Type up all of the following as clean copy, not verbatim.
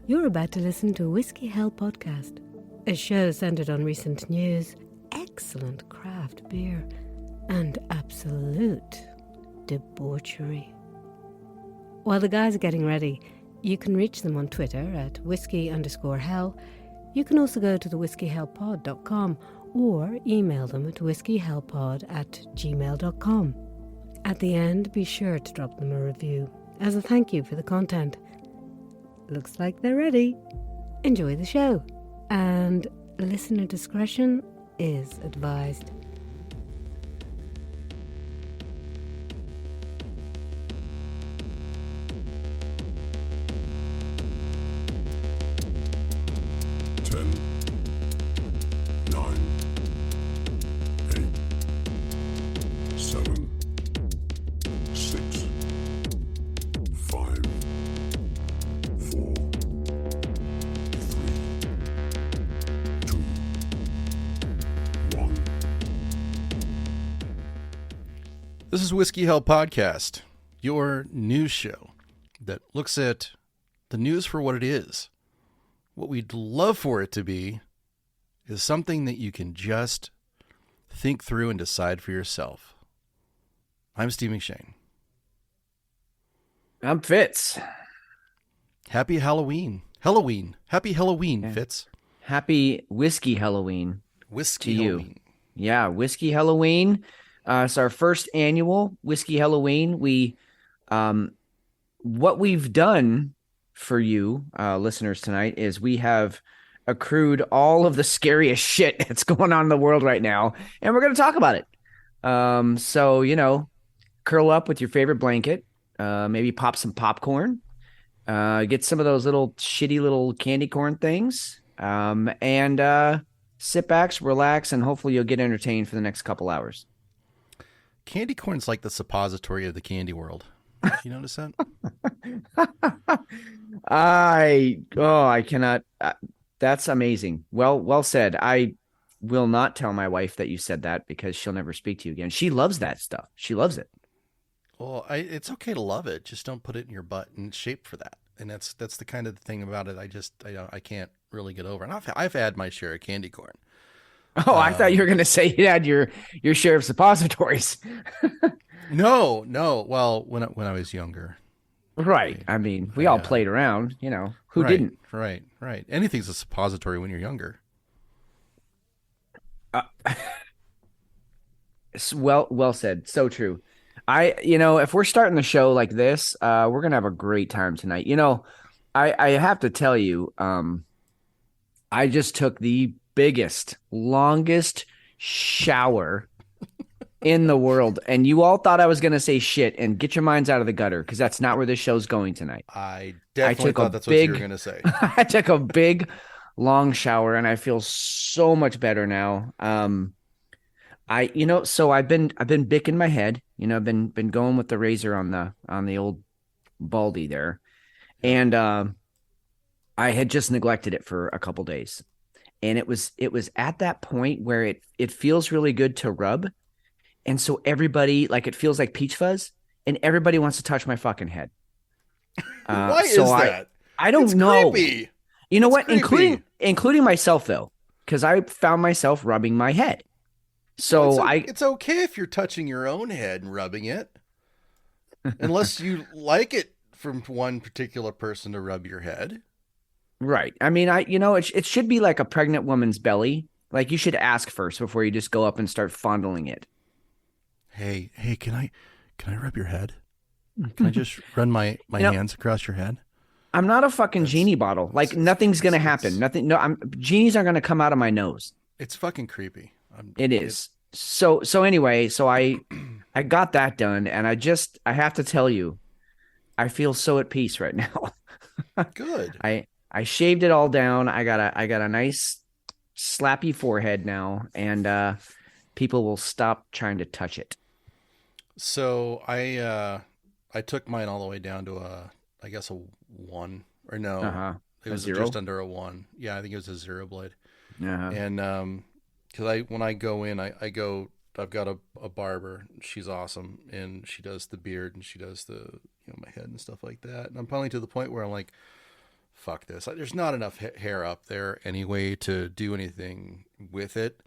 You're about to listen to Whiskey Hell Podcast, a show centered on recent news, excellent craft beer, and absolute debauchery. While the guys are getting ready, you can reach them on Twitter at whiskey_hell. You can also go to the whiskeyhellpod.com or email them at whiskeyhellpod@gmail.com. At the end, be sure to drop them a review as a thank you for the content. Looks like they're ready. Enjoy the show, and listener discretion is advised. This is Whiskey Hell Podcast, your news show that looks at the news for what it is. What we'd love for it to be is something that you can just think through and decide for yourself. I'm Steve McShane. I'm Fitz. Happy Halloween. Happy Halloween, yeah. Fitz. Happy Whiskey Halloween. Whiskey to Halloween. You. Yeah, Whiskey Halloween. It's our first annual Whiskey Halloween. What we've done for you listeners tonight is we have accrued all of the scariest shit that's going on in the world right now, and we're going to talk about it. So, curl up with your favorite blanket, maybe pop some popcorn, get some of those little shitty little candy corn things, and sit back, relax, and hopefully you'll get entertained for the next couple hours. Candy corn's like the suppository of the candy world. Did you notice that? I cannot. That's amazing. Well said. I will not tell my wife that you said that because she'll never speak to you again. She loves that stuff. She loves it. Well, it's okay to love it. Just don't put it in your butt, and it's shaped for that. And that's the kind of thing about it. I can't really get over. And I've had my share of candy corn. Oh, I thought you were going to say you had your share of suppositories. No. Well, when I was younger. Right. I mean, we all played around, who didn't? Right. Anything's a suppository when you're younger. Well said. So true. If we're starting the show like this, we're going to have a great time tonight. I have to tell you, I just took the biggest, longest shower in the world, and you all thought I was going to say shit, and get your minds out of the gutter, because that's not where this show's going tonight. I definitely thought that's what you were going to say. I took a big, long shower, and I feel so much better now. So I've been bicking my head. I've been going with the razor on the old baldy there, and I had just neglected it for a couple days. And it was at that point where it feels really good to rub. And so everybody, it feels like peach fuzz, and everybody wants to touch my fucking head. Why is that? I don't know. Creepy. You know what? Creepy. Including myself, though, because I found myself rubbing my head. So it's okay if you're touching your own head and rubbing it, unless you like it from one particular person to rub your head. Right. I mean, it should be like a pregnant woman's belly. Like, you should ask first before you just go up and start fondling it. Hey, can I rub your head? Can I just run my hands across your head? I'm not a fucking genie bottle. Like, nothing's going to happen. Nothing. No, genies aren't going to come out of my nose. It's fucking creepy. It is. So anyway, I got that done, and I have to tell you, I feel so at peace right now. Good. I shaved it all down. I got a nice slappy forehead now, and people will stop trying to touch it. So I took mine all the way down to a 1, or no, it was just under a 1. Yeah, I think it was a 0 blade. And because when I go in, I've got a barber. She's awesome, and she does the beard and she does the my head and stuff like that. And I'm finally to the point where I'm like, fuck this. There's not enough hair up there anyway to do anything with it.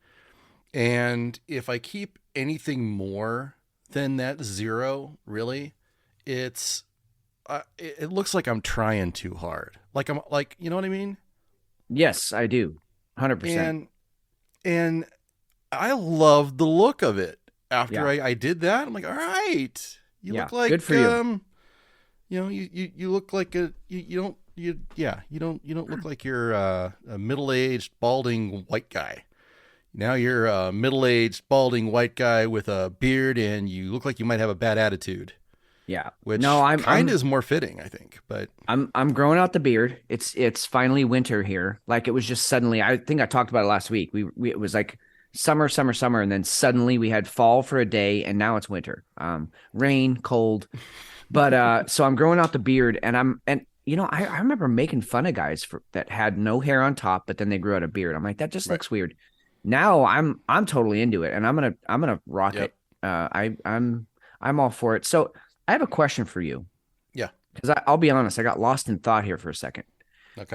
And if I keep anything more than that 0, really, it's it looks like I'm trying too hard. Like I'm like, you know what I mean? Yes, I do. 100%. And I love the look of it. After Yeah. I did that, I'm like, all right, you Yeah, look like good for you. you know, you look like you don't look like you're a middle-aged balding white guy. Now you're a middle-aged balding white guy with a beard, and you look like you might have a bad attitude, Yeah. which No, kind of is more fitting, I think. But I'm growing out the beard. It's finally winter here. Like it was just suddenly. I think I talked about it last week. We it was like summer, summer, summer, and then suddenly we had fall for a day, and now it's winter. Rain, cold. But so I'm growing out the beard, and you know I remember making fun of guys that had no hair on top, but then they grew out a beard. I'm like that just Right. looks weird. Now I'm totally into it, and I'm gonna rock Yep. it. I'm all for it. So I have a question for you. yeah, Because I'll be honest, I got lost in thought here for a second. okay.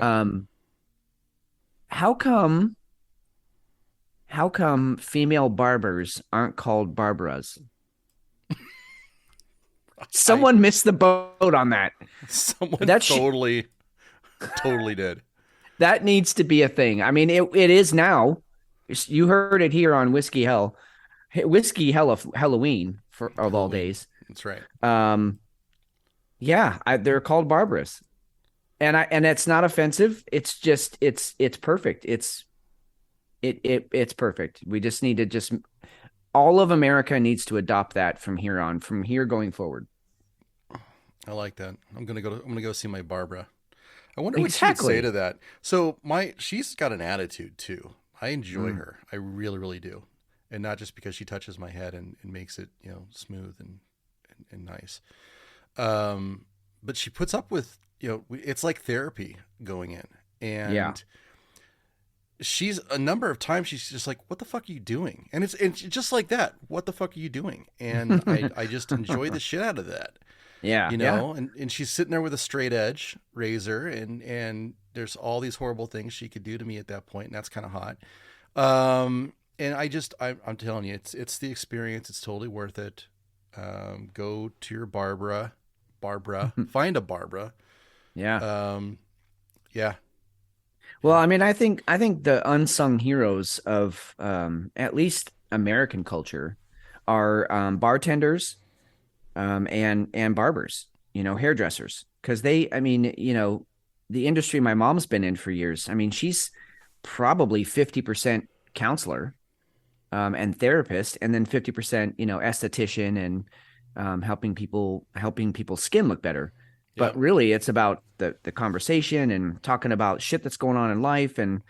How come female barbers aren't called Barbaras? Someone missed the boat on that. Someone that sh- totally did. That needs to be a thing. I mean, it is now. You heard it here on Whiskey Hell, Whiskey Hell of Halloween of all days. That's right. Yeah, they're called Barbaras, and it's not offensive. It's just it's perfect. It's perfect. We just need to all of America needs to adopt that from here going forward. I like that. I'm gonna go see my Barbara. I wonder what Exactly. she'd say to that. So she's got an attitude too. I enjoy her. I really, really do. And not just because she touches my head and makes it, smooth and nice. But she puts up with, it's like therapy going in. And Yeah. she's a number of times she's just like, what the fuck are you doing? And it's just like that. What the fuck are you doing? And I just enjoy the shit out of that. Yeah, And she's sitting there with a straight edge razor and there's all these horrible things she could do to me at that point, and that's kind of hot. And I'm telling you, it's the experience. It's totally worth it. Go to your Barbara, find a Barbara. Yeah. Yeah. Well, I mean, I think the unsung heroes of at least American culture are bartenders and barbers, hairdressers, because the industry my mom's been in for years. I mean, she's probably 50% counselor and therapist, and then 50%, esthetician and helping people's skin look better. But really, it's about the conversation and talking about shit that's going on in life, and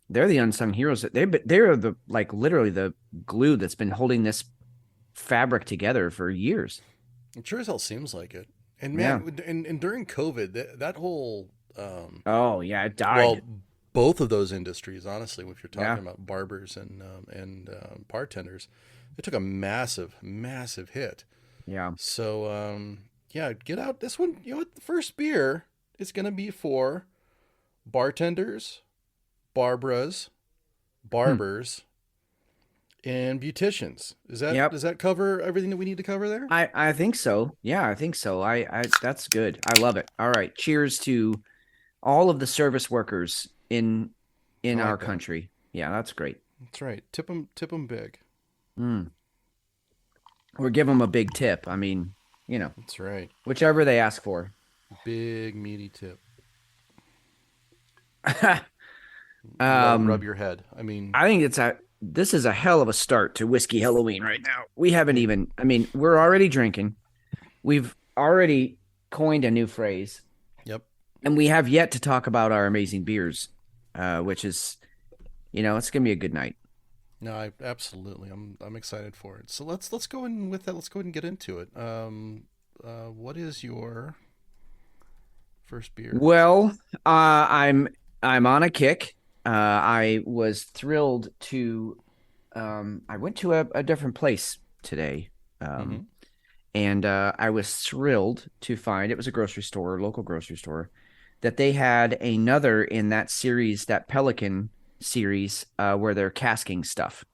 they're the unsung heroes. They're the literally the glue that's been holding this fabric together for years. It sure as hell seems like it. And man, and during COVID, that whole it died. Well, both of those industries, honestly, if you're talking about barbers and bartenders, it took a massive hit. Yeah. So get out this one. The first beer is going to be for bartenders, barbers, and beauticians. Does that cover everything that we need to cover there? I think so. Yeah, I think so. I that's good. I love it. All right. Cheers to all of the service workers in our country. Yeah, that's great. That's right. Tip them big. Or give them a big tip. I mean, That's right. Whichever they ask for. Big meaty tip. Rub your head. I mean, I think this is a hell of a start to Whiskey Halloween right now. We haven't we're already drinking. We've already coined a new phrase. Yep. And we have yet to talk about our amazing beers, which is, it's going to be a good night. No, absolutely. I'm excited for it. So let's go in with that. Let's go ahead and get into it. What is your first beer? Well, I'm on a kick. I was thrilled to. I went to a different place today, and I was thrilled to find it was a grocery store, local grocery store, that they had another in that series, that Pelican series, where they're casking stuff.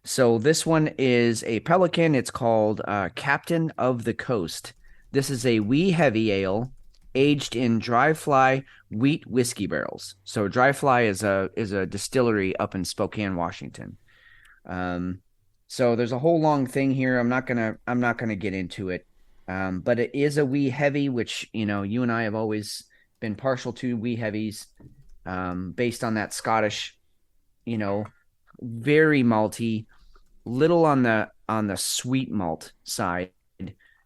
So this one is a Pelican. It's called Captain of the Coast. This is a wee heavy ale aged in dry fly wheat whiskey barrels. So dry fly is a distillery up in Spokane, Washington. So there's a whole long thing here. I'm not gonna get into it. But it is a wee heavy, which you and I have always been partial to wee heavies, based on that Scottish, very malty, little on the sweet malt side,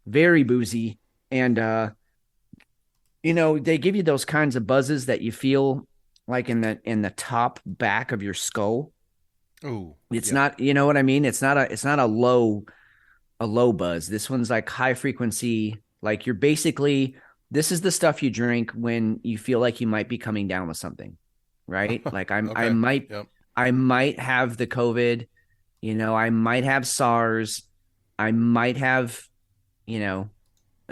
very boozy, and they give you those kinds of buzzes that you feel like in the top back of your skull. Oh, It's not, you know what I mean? It's not a low buzz. This one's like high frequency. Like this is the stuff you drink when you feel like you might be coming down with something, right? Like Okay. Yep. I might have the COVID, I might have SARS, I might have,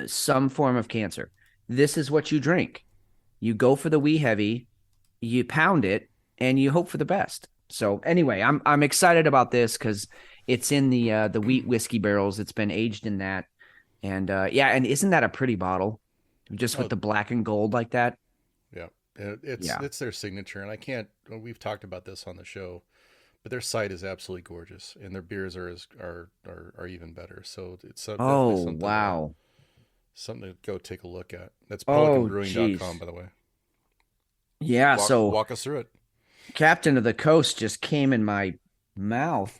some form of cancer. This is what you drink. You go for the wee heavy, you pound it, and you hope for the best. So anyway, I'm excited about this because it's in the wheat whiskey barrels. It's been aged in that, and and isn't that a pretty bottle? Just with the black and gold like that. Yeah, it's their signature, and I can't. We've talked about this on the show, but their site is absolutely gorgeous, and their beers are even better. So it's definitely something. Wow. Something to go take a look at. That's Oh, pelicanbrewing.com, by the way. Yeah, Walk us through it. Captain of the Coast just came in my mouth.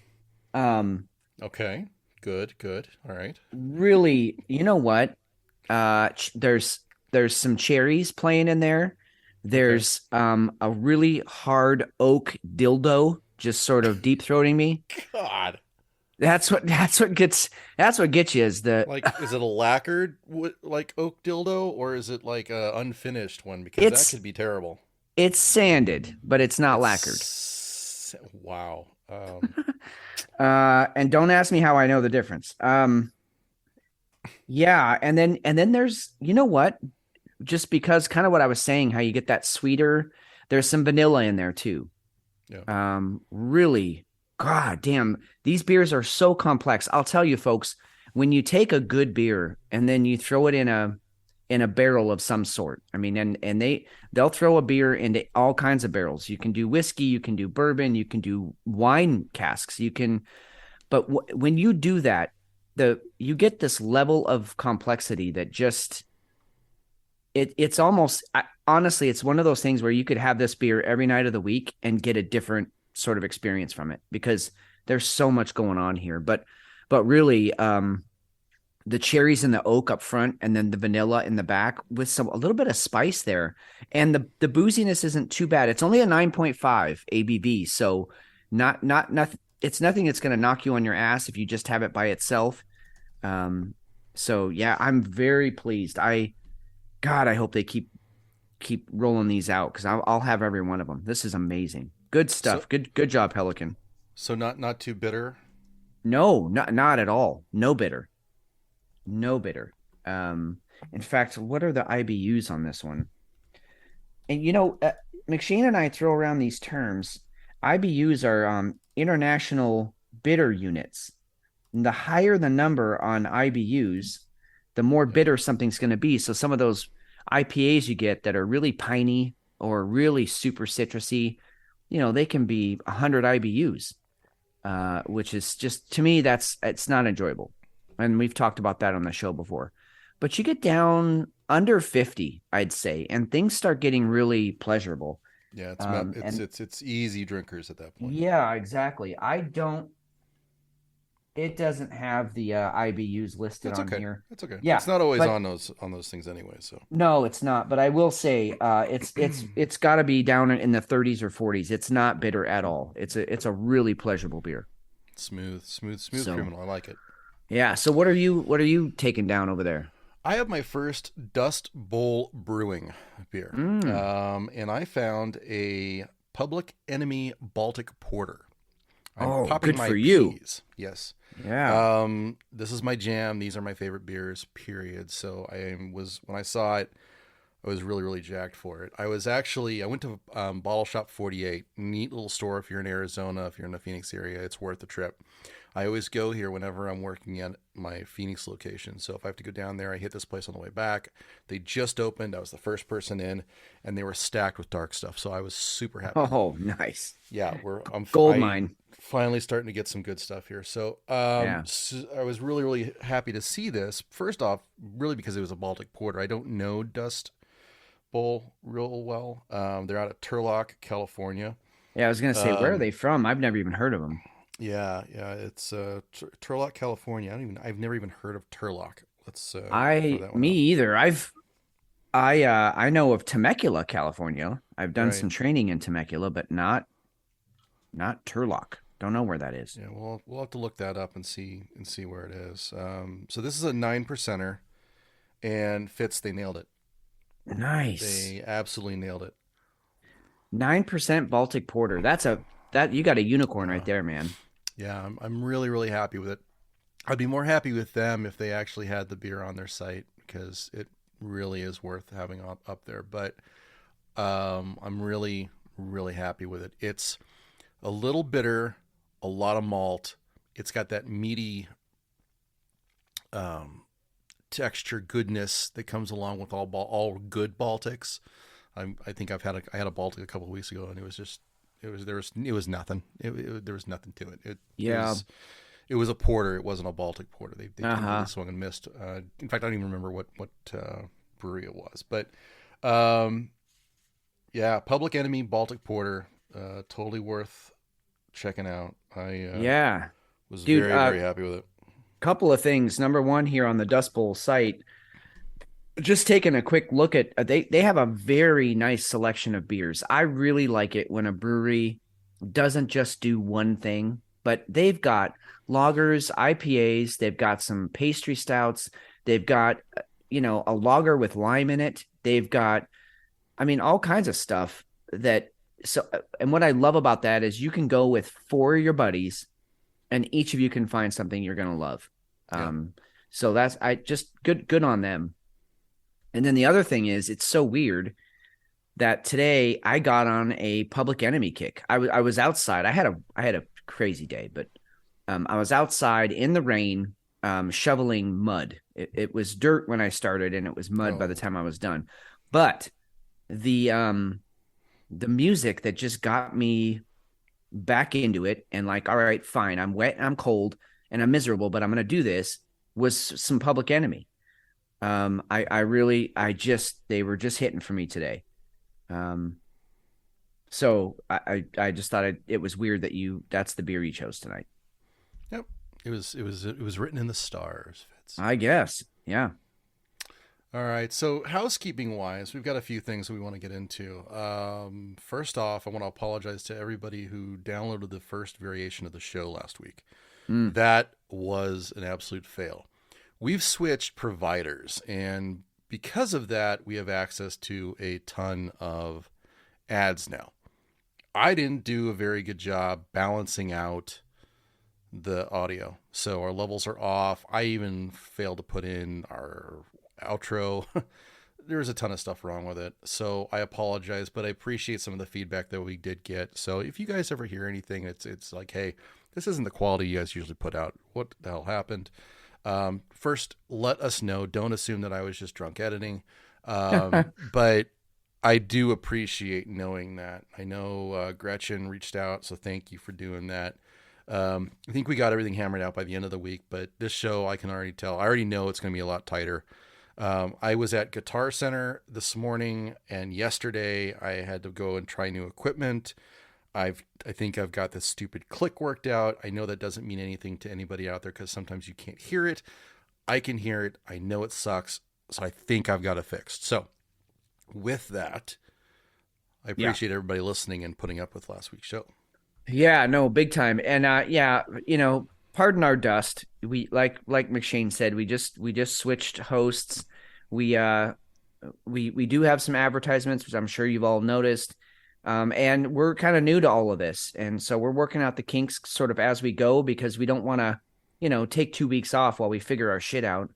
Okay. Good. All right. Really, you know what? There's some cherries playing in there. There's a really hard oak dildo just sort of deep throating me. God. That's what gets you is is it a lacquered like oak dildo, or is it like a unfinished one? Because that could be terrible. It's sanded, but it's not lacquered. Wow. And don't ask me how I know the difference. Yeah, and then there's, you know what? Just because kind of what I was saying, how you get that sweeter, there's some vanilla in there too. Yeah. Really, God damn, these beers are so complex. I'll tell you, folks, when you take a good beer and then you throw it in a barrel of some sort. I mean, and they'll throw a beer into all kinds of barrels. You can do whiskey, you can do bourbon, you can do wine casks, but when you do that, you get this level of complexity that just it's almost, honestly, it's one of those things where you could have this beer every night of the week and get a different sort of experience from it because there's so much going on here. But really, the cherries and the oak up front, and then the vanilla in the back with a little bit of spice there, and the booziness isn't too bad. It's only a 9.5 ABV, so not it's nothing that's going to knock you on your ass if you just have it by itself. So yeah, I'm very pleased. God, I hope they keep rolling these out because I'll have every one of them. This is amazing. Good stuff. So, good job, Pelican. So not too bitter? No, not at all. No bitter. In fact, what are the IBUs on this one? And McShane and I throw around these terms. IBUs are international bitter units. And the higher the number on IBUs, the more bitter something's going to be. So some of those IPAs you get that are really piney or really super citrusy, they can be 100 IBUs, which is just, to me, it's not enjoyable. And we've talked about that on the show before. But you get down under 50, I'd say, and things start getting really pleasurable. Yeah, it's easy drinkers at that point. Yeah, exactly. It doesn't have the IBUs listed on here. That's okay. Yeah, it's not always on those things anyway. So no, it's not. But I will say, it's got to be down in the 30s or 40s. It's not bitter at all. It's a really pleasurable beer. Smooth criminal. I like it. Yeah. So what are you taking down over there? I have my first Dust Bowl Brewing beer, and I found a Public Enemy Baltic Porter. I'm popping good my for you. P's. Yes. Yeah. This is my jam. These are my favorite beers, period. So when I saw it, I was really, really jacked for it. I went to Bottle Shop 48, neat little store. If you're in Arizona, if you're in the Phoenix area, it's worth the trip. I always go here whenever I'm working at my Phoenix location. So if I have to go down there, I hit this place on the way back. They just opened. I was the first person in, and they were stacked with dark stuff. So I was super happy. Oh, nice. Yeah, Gold mine. Finally starting to get some good stuff here. So, Yeah. so I was really, really happy to see this. First off, really because it was a Baltic Porter. I don't know Dust Bowl real well. They're out of Turlock, California. Yeah, I was gonna say, where are they from? I've never even heard of them. Yeah, it's Turlock, California. I've never even heard of Turlock. Let's throw that one Me out. either. I know of Temecula, California. I've done Right. some training in Temecula, but not Turlock. Don't know where that is. Yeah, we'll have to look that up and see where it is. So this is a 9%er, and Fitz, they nailed it. Nice. They absolutely nailed it. 9% Baltic Porter. That you got a unicorn right there, man. Yeah, I'm really, really happy with it. I'd be more happy with them if they actually had the beer on their site, because it really is worth having up there. But I'm really, really happy with it. It's a little bitter, a lot of malt. It's got that meaty texture goodness that comes along with all good Baltics. I think I had a Baltic a couple of weeks ago, and it was nothing. There was nothing to it. Yeah. It was a porter. It wasn't a Baltic porter. They Uh-huh. completely swung and missed. In fact, I don't even remember what brewery it was. But yeah, Public Enemy Baltic Porter, totally worth checking out. I Yeah. was Dude, very, very happy with it. couple of things. Number one, here on the Dust Bowl site, just taking a quick look at they have a very nice selection of beers. I really like it when a brewery doesn't just do one thing, but they've got lagers, IPAs, they've got some pastry stouts, they've got a lager with lime in it. They've got all kinds of stuff and what I love about that is you can go with 4 of your buddies and each of you can find something you're going to love. Yeah. So that's just good on them. And then the other thing is, it's so weird that today I got on a Public Enemy kick. I was outside. I had a crazy day, but I was outside in the rain, shoveling mud. It was dirt when I started, and it was mud by the time I was done. But the music that just got me back into it, and like, all right, fine, I'm wet, I'm cold, and I'm miserable, but I'm gonna do this, was some Public Enemy. They were just hitting for me today. So I just thought it was weird that's the beer you chose tonight. Yep. It was written in the stars, Fitz. I guess. Yeah. All right. So housekeeping wise, we've got a few things we want to get into. First off, I want to apologize to everybody who downloaded the first variation of the show last week. That was an absolute fail. We've switched providers, and because of that, we have access to a ton of ads now. I didn't do a very good job balancing out the audio, so our levels are off. I even failed to put in our outro. There's a ton of stuff wrong with it, so I apologize, but I appreciate some of the feedback that we did get. So if you guys ever hear anything, it's like, hey, this isn't the quality you guys usually put out. What the hell happened? First, let us know. Don't assume that I was just drunk editing. But I do appreciate knowing that. I know Gretchen reached out, so thank you for doing that. I think we got everything hammered out by the end of the week, but this show, I can already tell. I already know it's going to be a lot tighter. I was at Guitar Center this morning, and yesterday I had to go and try new equipment. I think I've got this stupid click worked out. I know that doesn't mean anything to anybody out there because sometimes you can't hear it. I can hear it. I know it sucks. So I think I've got it fixed. So with that, I appreciate everybody listening and putting up with last week's show. Yeah, no, big time. And pardon our dust. We like McShane said, we just switched hosts. We do have some advertisements, which I'm sure you've all noticed. And we're kind of new to all of this. And so we're working out the kinks sort of as we go, because we don't want to, take 2 weeks off while we figure our shit out.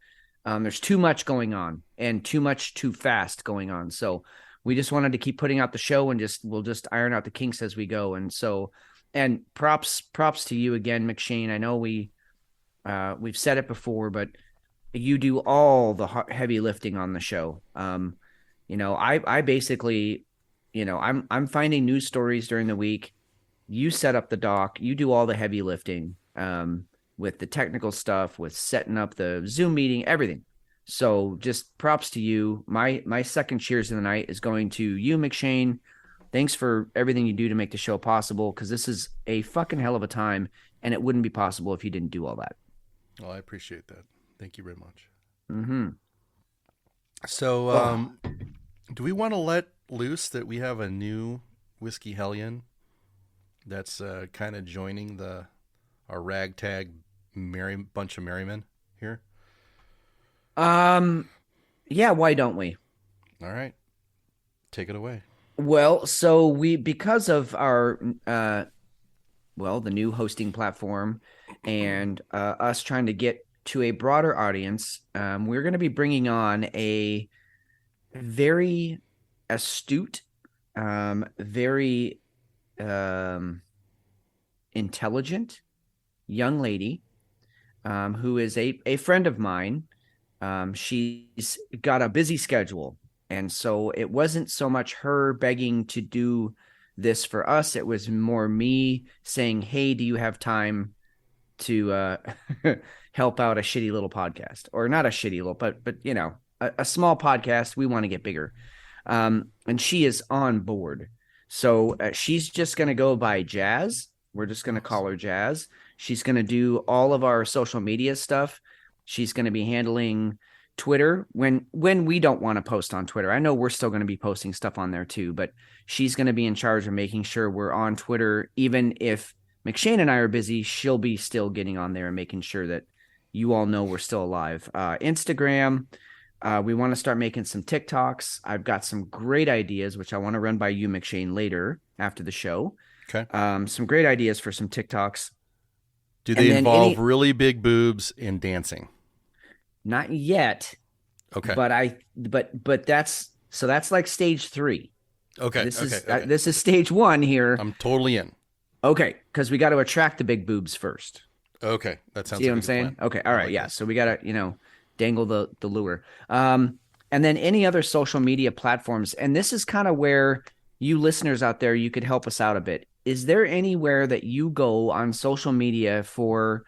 There's too much going on and too much too fast going on. So we just wanted to keep putting out the show and we'll just iron out the kinks as we go. And so, and props to you again, McShane. I know we've said it before, but you do all the heavy lifting on the show. I basically, I'm finding news stories during the week. You set up the doc, you do all the heavy lifting, with the technical stuff, with setting up the Zoom meeting, everything. So just props to you. My second cheers of the night is going to you, McShane. Thanks for everything you do to make the show possible, because this is a fucking hell of a time, and it wouldn't be possible if you didn't do all that. Well, I appreciate that. Thank you very much. Mm-hmm. So, do we want to let loose that we have a new whiskey hellion that's kind of joining our ragtag bunch of merrymen here? Yeah, why don't we? All right. Take it away. Well, so because of our the new hosting platform and us trying to get to a broader audience, we're going to be bringing on a very astute, very intelligent young lady, who is a friend of mine. She's got a busy schedule, and so it wasn't so much her begging to do this for us. It was more me saying, hey, do you have time to help out a shitty little podcast? Or not a shitty little, but a small podcast. We want to get bigger. And she is on board. So she's just going to go by Jazz. We're just going to call her Jazz. She's going to do all of our social media stuff. She's going to be handling Twitter when we don't want to post on Twitter. I know we're still going to be posting stuff on there too, but she's going to be in charge of making sure we're on Twitter. Even if McShane and I are busy, she'll be still getting on there and making sure that you all know we're still alive. Instagram, we want to start making some TikToks. I've got some great ideas, which I want to run by you, McShane, later after the show. Okay. Some great ideas for some TikToks. Do they involve really big boobs and dancing? Not yet. Okay. But that's like stage 3. Okay. This is stage 1 here. I'm totally in. Okay, because we got to attract the big boobs first. Okay, that sounds. See what I'm saying? Okay, all right, yeah. So we got to dangle the lure. And then any other social media platforms, and this is kind of where you listeners out there, you could help us out a bit. Is there anywhere that you go on social media for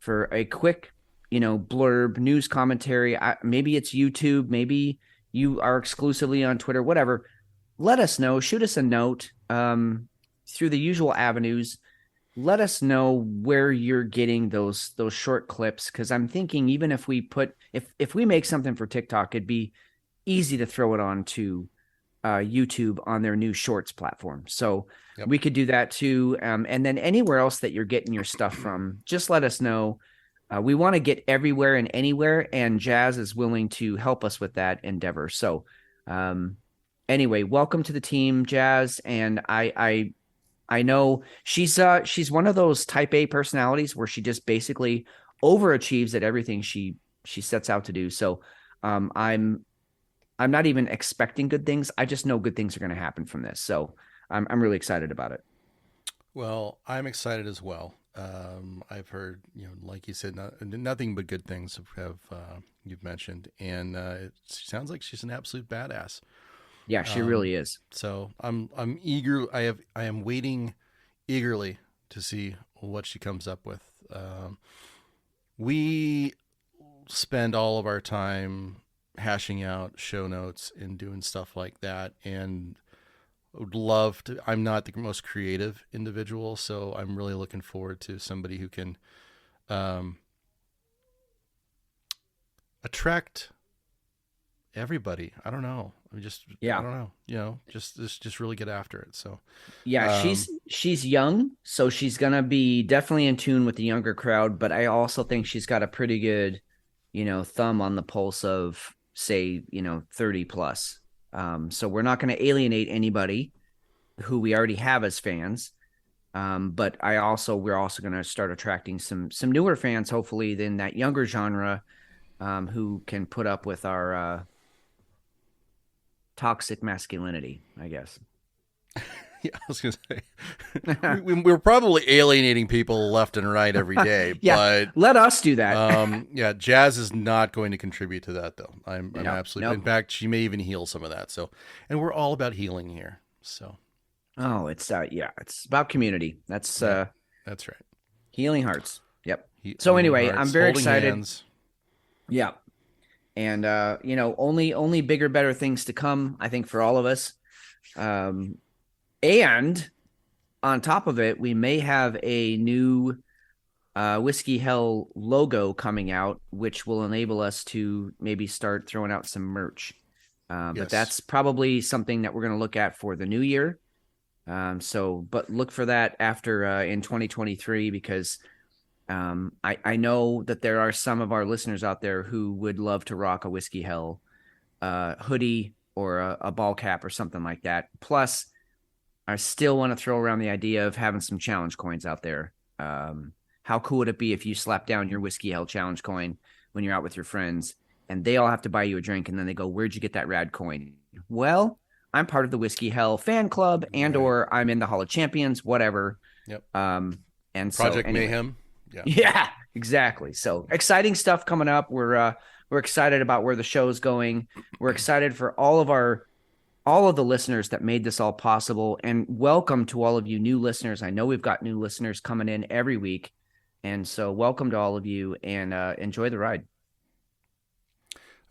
a quick, blurb, news commentary? Maybe it's YouTube, maybe you are exclusively on Twitter, whatever. Let us know. Shoot us a note through the usual avenues. Let us know where you're getting those short clips, because I'm thinking even if we if we make something for TikTok, it'd be easy to throw it on to YouTube on their new Shorts platform. So we could do that too. And then anywhere else that you're getting your stuff from, just let us know. We want to get everywhere and anywhere, and Jazz is willing to help us with that endeavor. So anyway, welcome to the team, Jazz. And I know she's one of those type A personalities where she just basically overachieves at everything she sets out to do. So I'm not even expecting good things. I just know good things are going to happen from this. So I'm really excited about it. Well, I'm excited as well. I've heard, like you said, nothing but good things have you've mentioned, and it sounds like she's an absolute badass. Yeah, she really is. So I'm eager. I am waiting eagerly to see what she comes up with. We spend all of our time hashing out show notes and doing stuff like that, and would love to. I'm not the most creative individual, so I'm really looking forward to somebody who can attract everybody. I don't know. I don't know. Just really get after it. So yeah, she's young, so she's gonna be definitely in tune with the younger crowd. But I also think she's got a pretty good, thumb on the pulse of, say, 30 plus. So we're not going to alienate anybody who we already have as fans. But we're also going to start attracting some newer fans, hopefully, in that younger genre. who can put up with our toxic masculinity, I guess. Yeah, I was going to say, we're probably alienating people left and right every day, Yeah, but let us do that. yeah, Jazz is not going to contribute to that, though. I'm No, absolutely, nope. in fact, she may even heal some of that. So, and we're all about healing here. So, Oh, it's about community. That's that's right. healing hearts. Yep. So Healing anyway, hearts, I'm very holding excited. hands. Yeah. And only bigger, better things to come, I think, for all of us. And on top of it, we may have a new Whiskey Hell logo coming out, which will enable us to maybe start throwing out some merch. But Yes. that's probably something that we're going to look at for the new year. But look for that after in 2023, because I know that there are some of our listeners out there who would love to rock a Whiskey Hell hoodie or a ball cap or something like that. Plus, I still want to throw around the idea of having some challenge coins out there. How cool would it be if you slap down your Whiskey Hell challenge coin when you're out with your friends and they all have to buy you a drink, and then they go, "Where'd you get that rad coin?" Well, I'm part of the Whiskey Hell fan club, and or I'm in the Hall of Champions, whatever. Yep. And Project so anyway. Mayhem. Yeah, exactly. So exciting stuff coming up. We're excited about where the show is going. We're excited for all of the listeners that made this all possible, and welcome to all of you new listeners. I know we've got new listeners coming in every week, and so welcome to all of you, and enjoy the ride.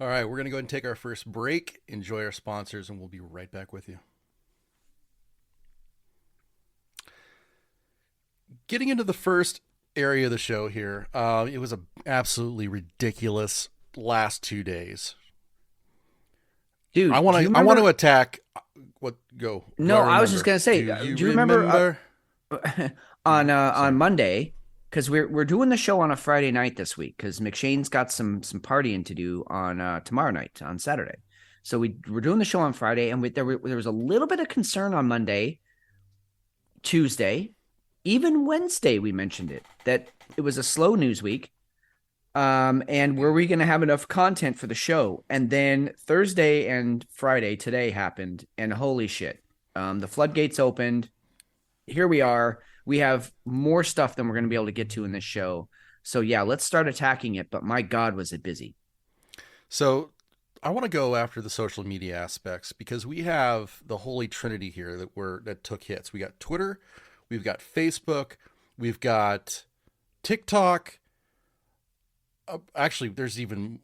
All right, we're going to go ahead and take our first break, enjoy our sponsors, and we'll be right back with you. Getting into the first area of the show here, it was an absolutely ridiculous last 2 days. Dude, I want to attack. What go? No, I was just gonna say. Do you remember on Monday? Because we're doing the show on a Friday night this week, because McShane's got some partying to do on tomorrow night, on Saturday. So we're doing the show on Friday, and there was a little bit of concern on Monday, Tuesday, even Wednesday. We mentioned it, that it was a slow news week. And were we going to have enough content for the show? And then Thursday and Friday today happened, and holy shit, the floodgates opened. Here we are. We have more stuff than we're going to be able to get to in this show. So yeah, let's start attacking it. But my God, was it busy. So I want to go after the social media aspects, because we have the holy trinity here that took hits. We got Twitter, we've got Facebook, we've got TikTok. Actually, there's even,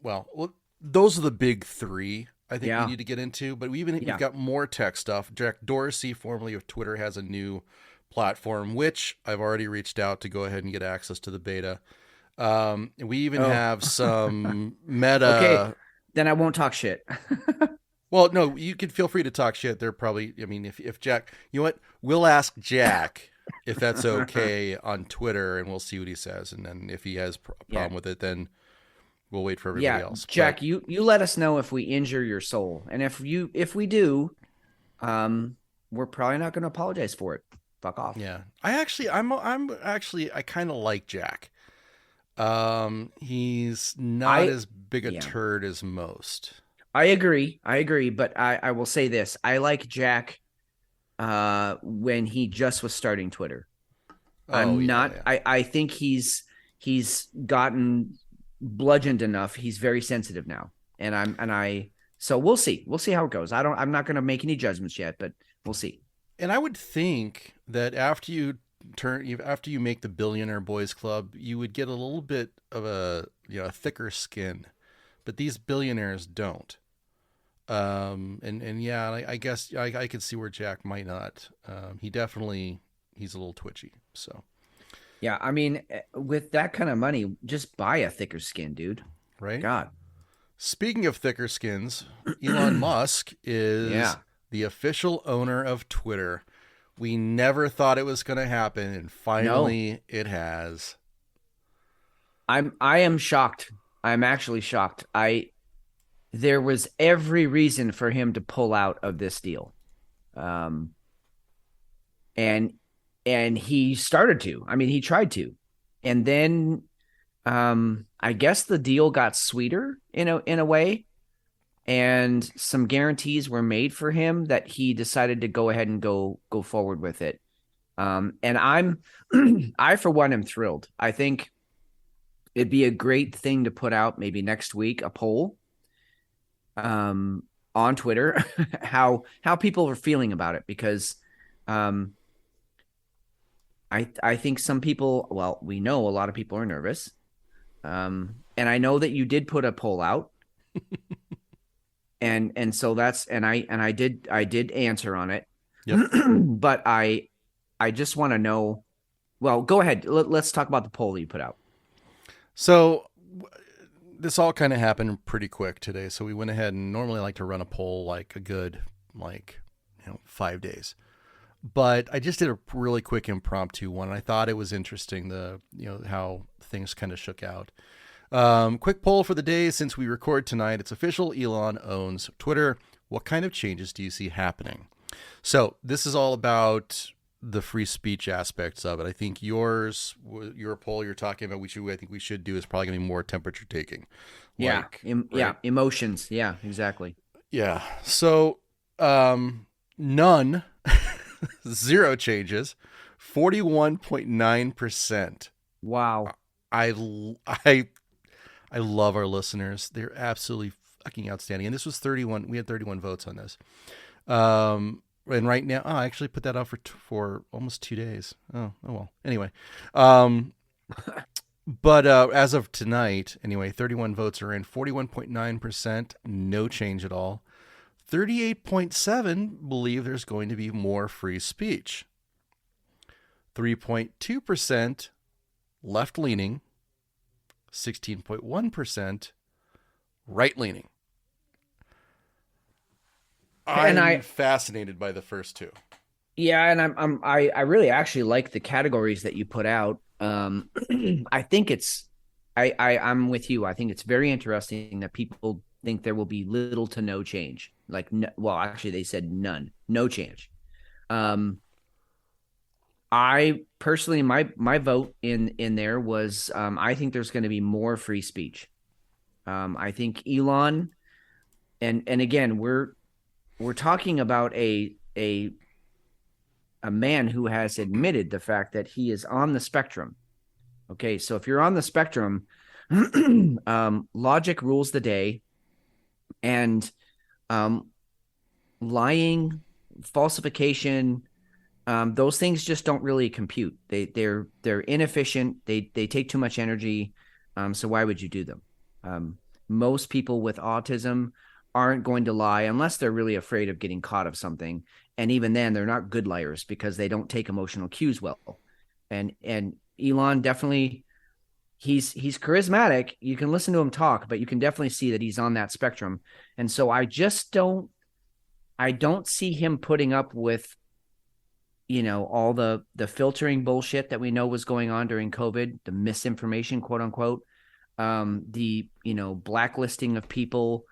those are the big three I think we need to get into, but we've got more tech stuff. Jack Dorsey, formerly of Twitter, has a new platform, which I've already reached out to go ahead and get access to the beta. We even have some meta. Okay, then I won't talk shit. Well, no, you can feel free to talk shit. They're probably, I mean, if Jack, you know what? We'll ask Jack if that's okay on Twitter, and we'll see what he says. And then if he has a problem with it, then we'll wait for everybody else. Jack, but you let us know if we injure your soul, and if we do, we're probably not going to apologize for it. Fuck off. Yeah, I kind of like Jack. He's not as big a turd as most. I agree, but I will say this: I like Jack when he just was starting Twitter. I think he's gotten bludgeoned enough. He's very sensitive now, so we'll see how it goes. I'm not going to make any judgments yet, but we'll see. And I would think that after you make the Billionaire Boys Club, you would get a little bit of a thicker skin, but these billionaires don't. I guess I could see where Jack might not. He's a little twitchy. So, yeah, I mean, with that kind of money, just buy a thicker skin, dude. Right? God. Speaking of thicker skins, Elon Musk is the official owner of Twitter. We never thought it was going to happen, and finally it has. I am shocked. I'm actually shocked. There was every reason for him to pull out of this deal. And he started to. I mean, he tried to. And then I guess the deal got sweeter in a way, and some guarantees were made for him that he decided to go ahead and go forward with it. And I for one am thrilled. I think it'd be a great thing to put out maybe next week, a poll on Twitter how people are feeling about it, because I think some people, well, we know a lot of people are nervous. And I know that you did put a poll out. and so that's, and I did answer on it. Yep. But I just want to know, well, go ahead. Let's talk about the poll that you put out. So this all kind of happened pretty quick today. So we went ahead, and normally I like to run a poll like a good, 5 days. But I just did a really quick impromptu one. I thought it was interesting, how things kind of shook out. Quick poll for the day since we record tonight. It's official. Elon owns Twitter. What kind of changes do you see happening? So this is all about the free speech aspects of it. I think your poll you're talking about, I think we should do is probably going to be more temperature taking. Yeah. Right? Yeah. Emotions. Yeah, exactly. Yeah. So, none, 0 changes, 41.9%. Wow. I love our listeners. They're absolutely fucking outstanding. And this was 31. We had 31 votes on this. And right now, I actually put that out for almost 2 days. Oh well. Anyway, but as of tonight, anyway, 31 votes are in. 41.9%, no change at all. 38.7% believe there's going to be more free speech. 3.2% left-leaning. 16.1% right-leaning. I'm fascinated by the first two. Yeah, and I really actually like the categories that you put out. I think I'm with you. I think it's very interesting that people think there will be little to no change. Actually, they said none, no change. I personally, my vote in there was, I think there's going to be more free speech. I think Elon, and again, we're talking about a man who has admitted the fact that he is on the spectrum. Okay, so if you're on the spectrum, logic rules the day, and lying, falsification, those things just don't really compute. They're inefficient. They take too much energy. So why would you do them? Most people with autism aren't going to lie unless they're really afraid of getting caught of something. And even then, they're not good liars because they don't take emotional cues well. And Elon definitely, he's charismatic. You can listen to him talk, but you can definitely see that he's on that spectrum. And so I don't see him putting up with, all the filtering bullshit that we know was going on during COVID, the misinformation, quote unquote, the blacklisting of people,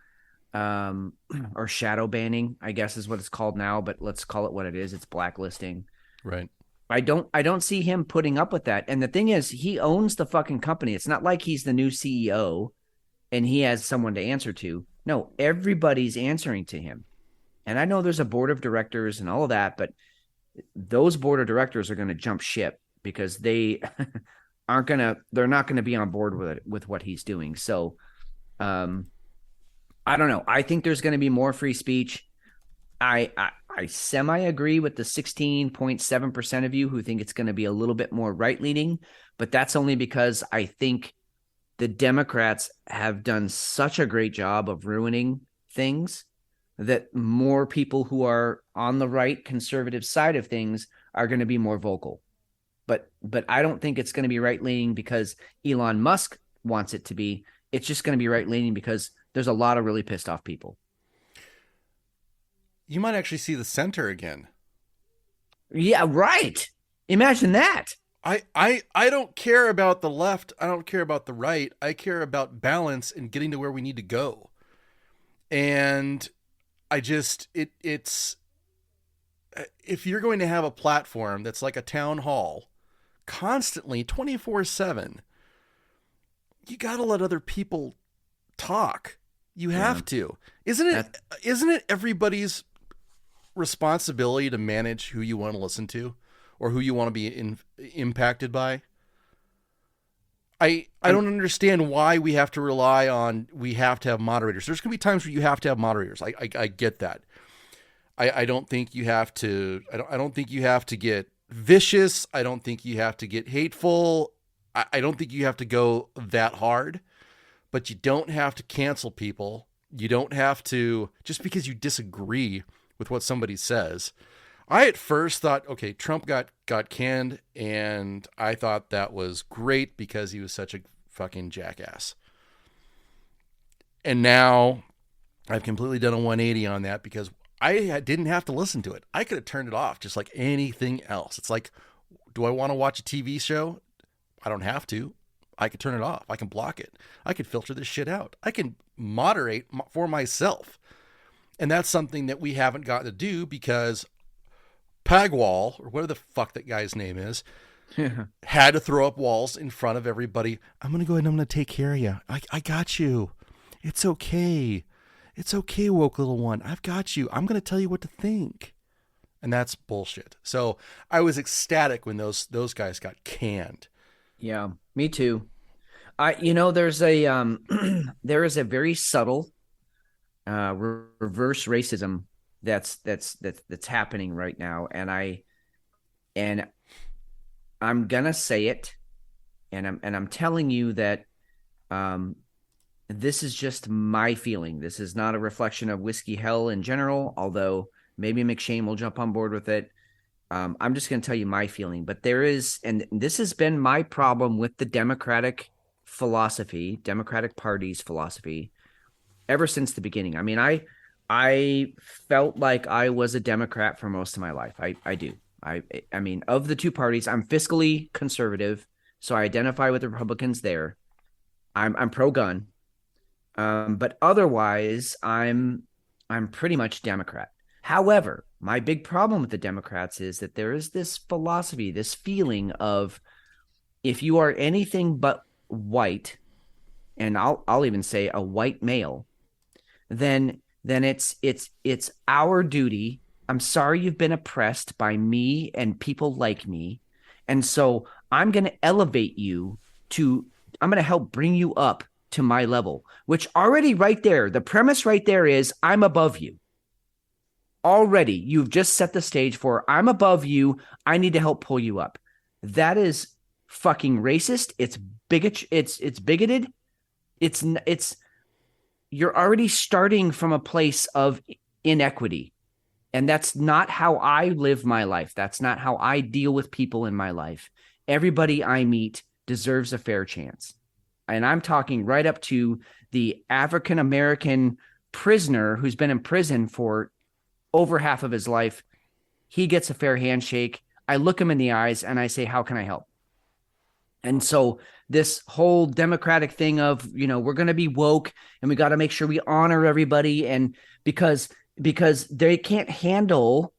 or shadow banning, I guess is what it's called now, but let's call it what it is. It's blacklisting. Right. I don't see him putting up with that. And the thing is, he owns the fucking company. It's not like he's the new CEO and he has someone to answer to. No, everybody's answering to him. And I know there's a board of directors and all of that, but those board of directors are going to jump ship because they they're not going to be on board with what he's doing. So, I don't know. I think there's going to be more free speech. I semi agree with the 16.7% of you who think it's going to be a little bit more right leaning, but that's only because I think the Democrats have done such a great job of ruining things that more people who are on the right conservative side of things are going to be more vocal. But I don't think it's going to be right leaning because Elon Musk wants it to be. It's just going to be right leaning because there's a lot of really pissed off people. You might actually see the center again. Yeah, right. Imagine that. I don't care about the left. I don't care about the right. I care about balance and getting to where we need to go. And I just, it's, if you're going to have a platform that's like a town hall constantly 24/7, you got to let other people talk. You have to. Isn't it everybody's responsibility to manage who you want to listen to or who you want to be impacted by? I don't understand why we have to we have to have moderators. There's going to be times where you have to have moderators. I get that. I don't think you have to, I don't think you have to get vicious. I don't think you have to get hateful. I don't think you have to go that hard, but you don't have to cancel people. You don't have to, just because you disagree with what somebody says. I at first thought, okay, Trump got canned, and I thought that was great because he was such a fucking jackass. And now I've completely done a 180 on that because I didn't have to listen to it. I could have turned it off just like anything else. It's like, do I want to watch a TV show? I don't have to. I could turn it off. I can block it. I could filter this shit out. I can moderate for myself. And that's something that we haven't gotten to do because Pagwall, or whatever the fuck that guy's name is, had to throw up walls in front of everybody. I'm going to go ahead and I'm going to take care of you. I got you. It's okay. It's okay, woke little one. I've got you. I'm going to tell you what to think. And that's bullshit. So I was ecstatic when those guys got canned. Yeah, me too. There's a there is a very subtle reverse racism that's happening right now, and I'm gonna say it, and I'm telling you that this is just my feeling. This is not a reflection of Whiskey Hell in general, although maybe McShane will jump on board with it. I'm just going to tell you my feeling, but there is, and this has been my problem with the Democratic Party's philosophy ever since the beginning. I mean, I felt like I was a Democrat for most of my life. I do. I mean, of the two parties, I'm fiscally conservative, so I identify with the Republicans there. I'm pro-gun, but otherwise, I'm pretty much Democrat. However, my big problem with the Democrats is that there is this philosophy, this feeling of if you are anything but white, and I'll even say a white male, then it's our duty. I'm sorry you've been oppressed by me and people like me, and so I'm going to elevate you I'm going to help bring you up to my level, which already right there, the premise right there is I'm above you. Already, you've just set the stage for I'm above you. I need to help pull you up. That is fucking racist. It's bigoted. It's you're already starting from a place of inequity. And that's not how I live my life. That's not how I deal with people in my life. Everybody I meet deserves a fair chance. And I'm talking right up to the African American prisoner who's been in prison for over half of his life. He gets a fair handshake. I look him in the eyes and I say, how can I help? And so this whole Democratic thing of, we're going to be woke and we got to make sure we honor everybody. And because they can't handle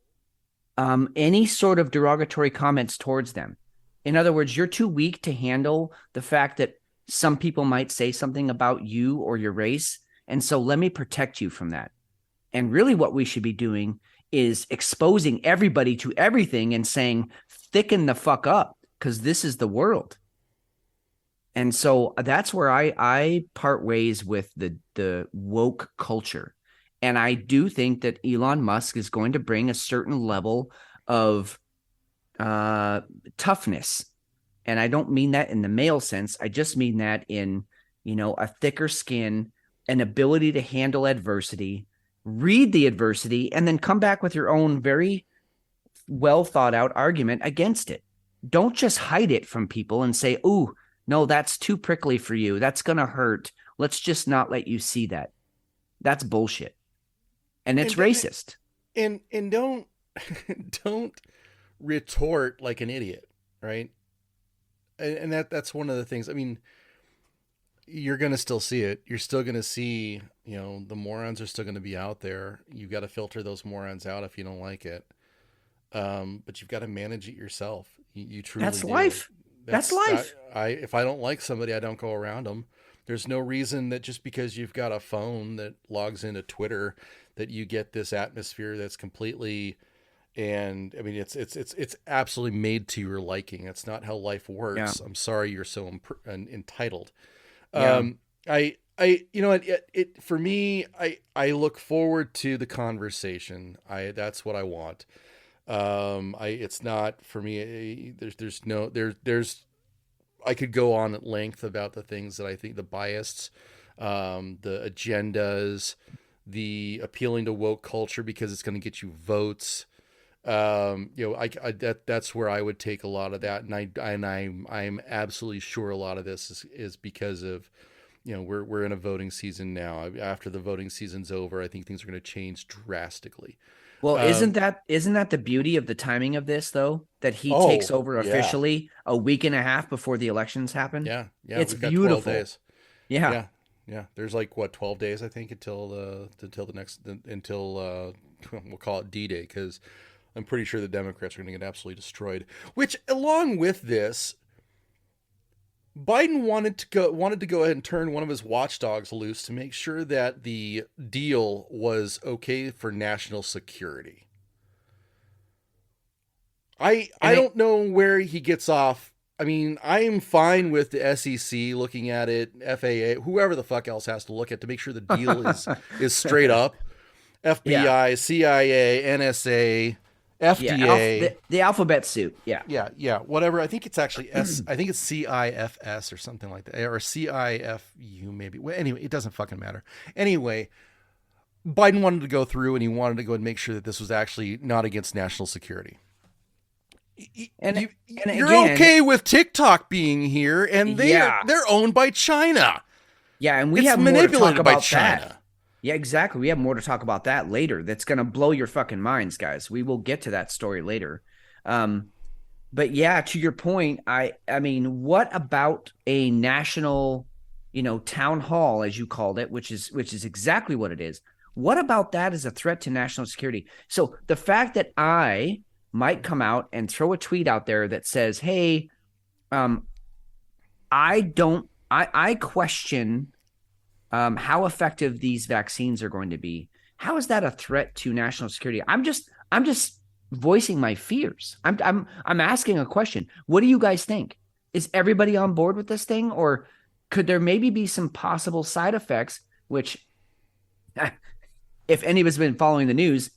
any sort of derogatory comments towards them. In other words, you're too weak to handle the fact that some people might say something about you or your race. And so let me protect you from that. And really what we should be doing is exposing everybody to everything and saying, thicken the fuck up, because this is the world. And so that's where I part ways with the woke culture. And I do think that Elon Musk is going to bring a certain level of toughness. And I don't mean that in the male sense. I just mean that in, a thicker skin, an ability to handle adversity, read the adversity, and then come back with your own very well thought out argument against it. Don't just hide it from people and say, "Ooh, no, that's too prickly for you. That's going to hurt. Let's just not let you see that." That's bullshit. And it's racist. And don't retort like an idiot, right? And that's one of the things. I mean, you're going to still see it. You're still going to see, the morons are still going to be out there. You've got to filter those morons out if you don't like it. But you've got to manage it yourself. You truly That's do. life. That's life. If I don't like somebody, I don't go around them. There's no reason that just because you've got a phone that logs into Twitter that you get this atmosphere that's completely, and I mean, it's absolutely made to your liking. It's not how life works. Yeah. I'm sorry you're so entitled. Yeah. You know, for me, I look forward to the conversation. That's what I want. It's not for me. There's I could go on at length about the things that I think, the bias, the agendas, the appealing to woke culture because it's going to get you votes. You know, that's where I would take a lot of that. And I'm absolutely sure a lot of this is because of, you know, we're in a voting season now. After the voting season's over, I think things are going to change drastically. Well, isn't that the beauty of the timing of this, though? That he takes over officially a week and a half before the elections happen. Yeah, it's we've got beautiful. 12 days. Yeah. There's like 12 days, I think, until the next we'll call it D-Day, because I'm pretty sure the Democrats are going to get absolutely destroyed. Which, along with this, Biden wanted to go ahead and turn one of his watchdogs loose to make sure that the deal was okay for national security. I don't know where he gets off. I mean, I am fine with the SEC looking at it, FAA, whoever the fuck else has to look at to make sure the deal is straight up. FBI, CIA, NSA, FDA, the alphabet soup. Yeah. Whatever. I think it's actually I think it's CIFS or something like that, or CIFU maybe. Well, anyway, it doesn't fucking matter. Anyway, Biden wanted to go through and he wanted to go and make sure that this was actually not against national security. And you're okay with TikTok being here, and they're owned by China. Yeah, and we have manipulated by China. That. Yeah, exactly. We have more to talk about that later. That's going to blow your fucking minds, guys. We will get to that story later. But yeah, to your point, I mean, what about a national, town hall, as you called it, which is exactly what it is. What about that as a threat to national security? So the fact that I might come out and throw a tweet out there that says, hey, I question how effective these vaccines are going to be. How is that a threat to national security? I'm just voicing my fears. I'm asking a question. What do you guys think? Is everybody on board with this thing, or could there maybe be some possible side effects? Which, if any of us have been following the news,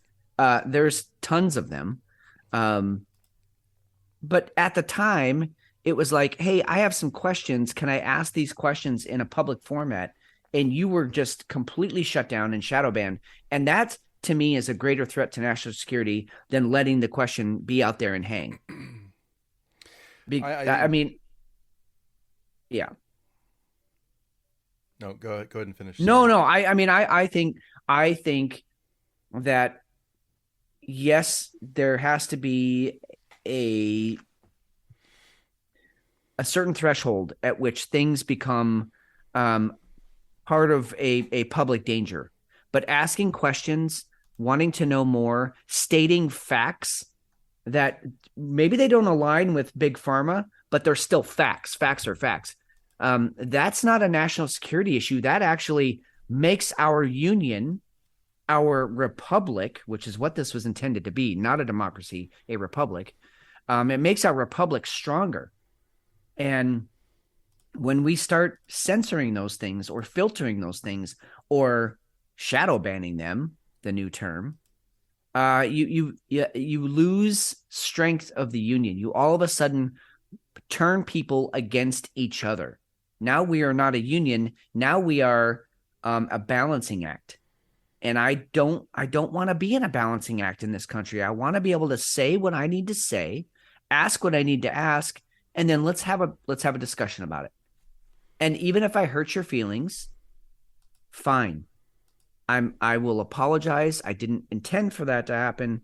there's tons of them. But at the time, it was like, hey, I have some questions. Can I ask these questions in a public format? And you were just completely shut down and shadow banned. And that, to me, is a greater threat to national security than letting the question be out there and hang. I mean, yeah. No, go ahead and finish. No. I think that, yes, there has to be a certain threshold at which things become part of a public danger. But asking questions, wanting to know more, stating facts that maybe they don't align with big pharma, but they're still facts. Facts are facts. That's not a national security issue. That actually makes our union, our republic, which is what this was intended to be, not a democracy, a republic. It makes our republic stronger. And when we start censoring those things or filtering those things or shadow banning them, the new term, you lose strength of the union. You all of a sudden turn people against each other. Now we are not a union. Now we are a balancing act. And I don't want to be in a balancing act in this country. I want to be able to say what I need to say, ask what I need to ask, and then let's have a discussion about it. And even if I hurt your feelings, fine. I will apologize. I didn't intend for that to happen,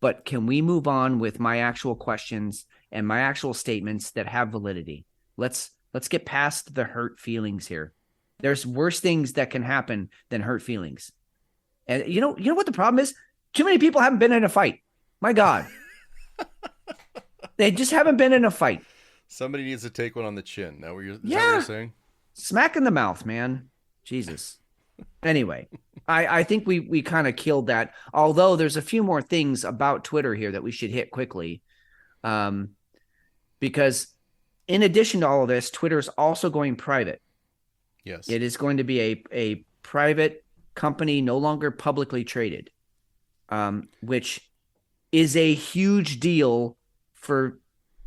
but can we move on with my actual questions and my actual statements that have validity? Let's get past the hurt feelings here. There's worse things that can happen than hurt feelings. And you know what the problem is? Too many people haven't been in a fight. My God. They just haven't been in a fight. Somebody needs to take one on the chin. Now, is that what Yeah. you're saying? Smack in the mouth, man. Jesus. Anyway, I think we kind of killed that. Although there's a few more things about Twitter here that we should hit quickly. Because in addition to all of this, Twitter is also going private. Yes. It is going to be a private company, no longer publicly traded, which is a huge deal for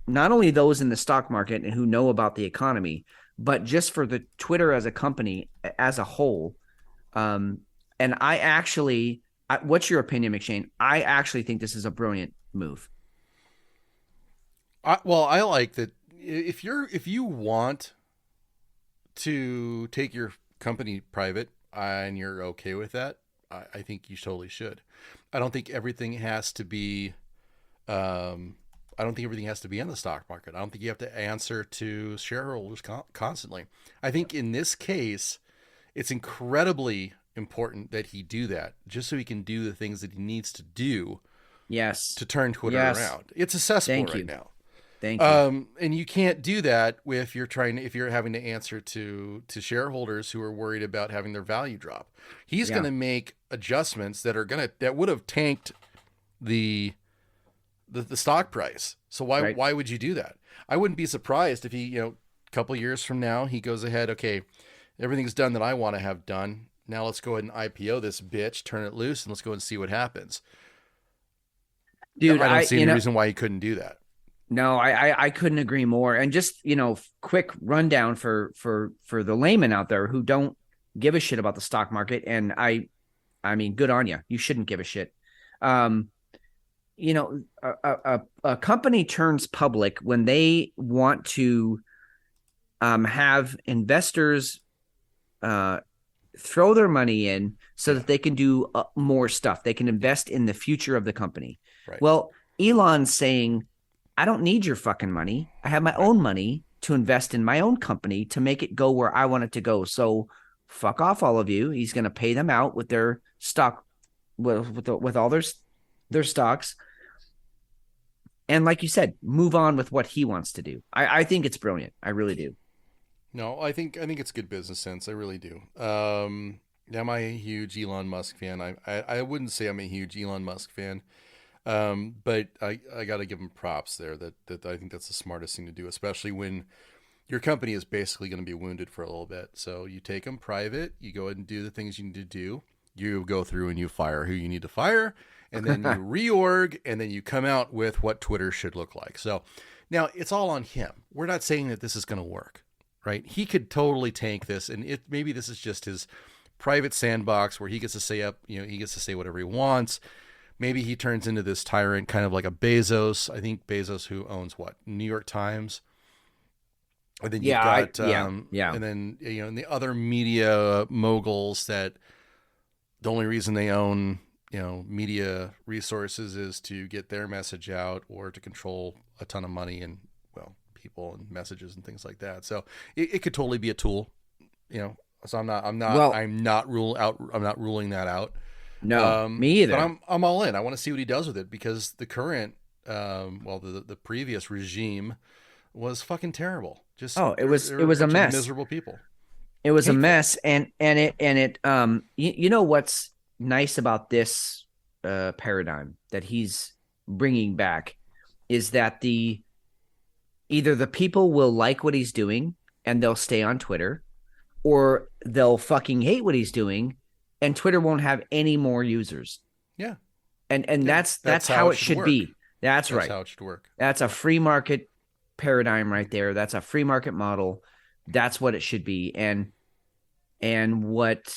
not only those in the stock market and who know about the economy, but just for the Twitter as a company as a whole. And what's your opinion, McShane? I actually think this is a brilliant move. I like that. If you want to take your company private and you're okay with that, I think you totally should. I don't think everything has to be. I don't think everything has to be in the stock market. I don't think you have to answer to shareholders constantly. I think in this case, it's incredibly important that he do that just so he can do the things that he needs to do. Yes. To turn Twitter around. It's a cesspool right now. Thank you. And you can't do that if you're having to answer to shareholders who are worried about having their value drop. He's going to make adjustments that would have tanked the stock price. So why would you do that? I wouldn't be surprised if he, a couple of years from now, he goes ahead, okay, everything's done that I want to have done. Now let's go ahead and IPO this bitch, turn it loose, and let's go and see what happens. Dude, I don't see any reason why he couldn't do that. No, I couldn't agree more. And just, quick rundown for the layman out there who don't give a shit about the stock market. And I mean, good on you. You shouldn't give a shit. A company turns public when they want to have investors throw their money in so that they can do more stuff. They can invest in the future of the company. Right. Well, Elon's saying, I don't need your fucking money. I have my own money to invest in my own company to make it go where I want it to go. So fuck off, all of you. He's going to pay them out with their stock, with all their stocks. And like you said, move on with what he wants to do. I think it's brilliant. I really do. No, I think it's good business sense. I really do. Am I a huge Elon Musk fan? I wouldn't say I'm a huge Elon Musk fan. But I got to give him props there that I think that's the smartest thing to do, especially when your company is basically going to be wounded for a little bit. So you take them private, you go ahead and do the things you need to do. You go through and you fire who you need to fire, and then you reorg, and then you come out with what Twitter should look like. So now it's all on him. We're not saying that this is going to work, right? He could totally tank this, and maybe this is just his private sandbox where he gets to he gets to say whatever he wants. Maybe he turns into this tyrant, kind of like a Bezos. I think Bezos, who owns what? New York Times. And then you've got, and then, and the other media moguls that the only reason they own, media resources is to get their message out or to control a ton of money and, people and messages and things like that. So it could totally be a tool, so I'm not ruling that out. No, me either. But I'm all in. I want to see what he does with it because the current, the previous regime was fucking terrible. Just it was a mess. Miserable people. It was a mess, and it what's nice about this paradigm that he's bringing back is that either the people will like what he's doing and they'll stay on Twitter, or they'll fucking hate what he's doing. And Twitter won't have any more users. Yeah. And that's how it should be. That's right. That's how it should work. That's a free market paradigm right there. That's a free market model. That's what it should be. And what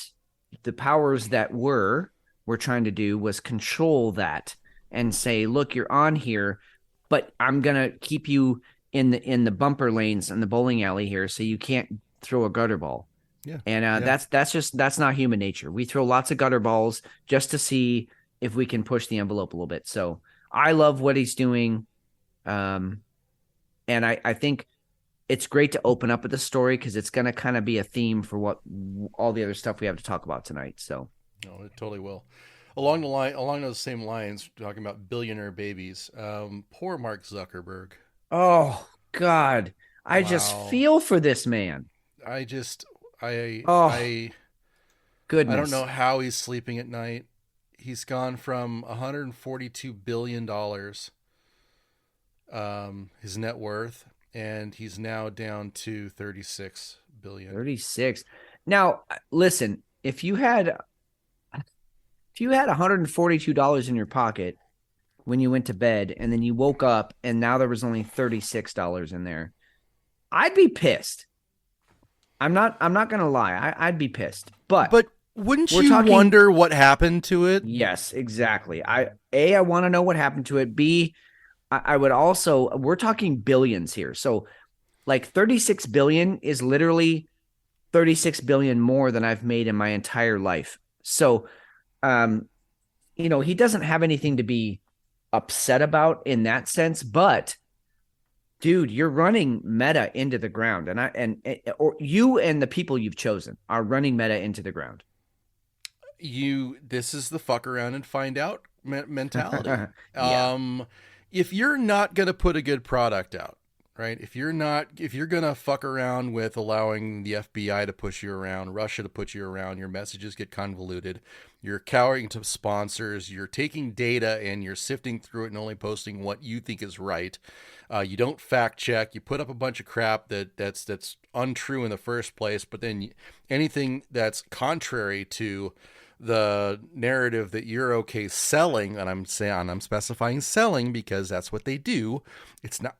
the powers that were trying to do was control that and say, look, you're on here, but I'm going to keep you in the bumper lanes and the bowling alley here so you can't throw a gutter ball. Yeah. And that's not human nature. We throw lots of gutter balls just to see if we can push the envelope a little bit. So I love what he's doing. And I think it's great to open up with the story because it's going to kind of be a theme for what all the other stuff we have to talk about tonight. So no, it totally will. Along those same lines, talking about billionaire babies, poor Mark Zuckerberg. Oh God. I just Wow. feel for this man. I just, I, Oh, I, I don't goodness. know how he's sleeping at night. He's gone from $142 billion, his net worth, and he's now down to 36 billion. 36. Now, listen, if you had $142 in your pocket when you went to bed and then you woke up and now there was only $36 in there, I'd be pissed. I'm not going to lie. I'd be pissed. But wouldn't we're you talking- wonder what happened to it? yes, exactly. I want to know what happened to it. B, I would also, we're talking billions here. So like 36 billion is literally 36 billion more than I've made in my entire life. So, he doesn't have anything to be upset about in that sense, but dude, you're running Meta into the ground, or you and the people you've chosen are running Meta into the ground. This is the fuck around and find out mentality. Yeah. If you're not going to put a good product out, right? If you're going to fuck around with allowing the FBI to push you around, Russia to put you around, your messages get convoluted, you're cowering to sponsors, you're taking data and you're sifting through it and only posting what you think is right. You don't fact check. You put up a bunch of crap that's untrue in the first place, but then anything that's contrary to the narrative that you're okay selling, and I'm specifying selling because that's what they do. It's not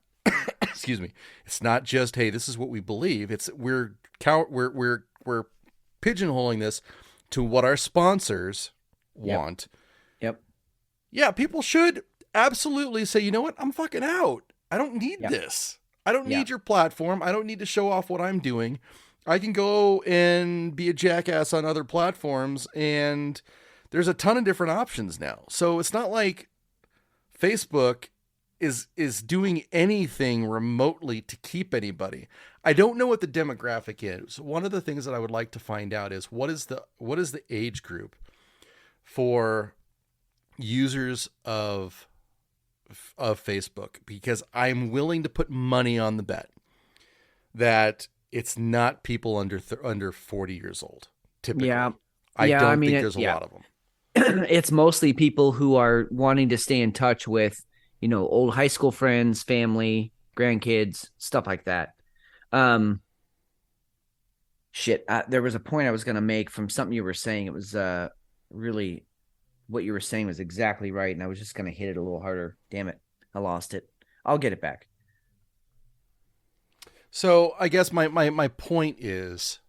excuse me. It's not just, hey, this is what we believe. It's we're pigeonholing this to what our sponsors want. Yep. Yeah, people should absolutely say, you know what? I'm fucking out. I don't need this. I don't need your platform. I don't need to show off what I'm doing. I can go and be a jackass on other platforms, and there's a ton of different options now. So it's not like Facebook is doing anything remotely to keep anybody. I don't know what the demographic is. One of the things that I would like to find out is what is the age group for users of Facebook, because I'm willing to put money on the bet that it's not people under 40 years old. Typically, I don't think there's a lot of them. It's mostly people who are wanting to stay in touch with, old high school friends, family, grandkids, stuff like that. There was a point I was going to make from something you were saying. It was really what you were saying was exactly right, and I was just going to hit it a little harder. Damn it, I lost it. I'll get it back. So I guess my point is,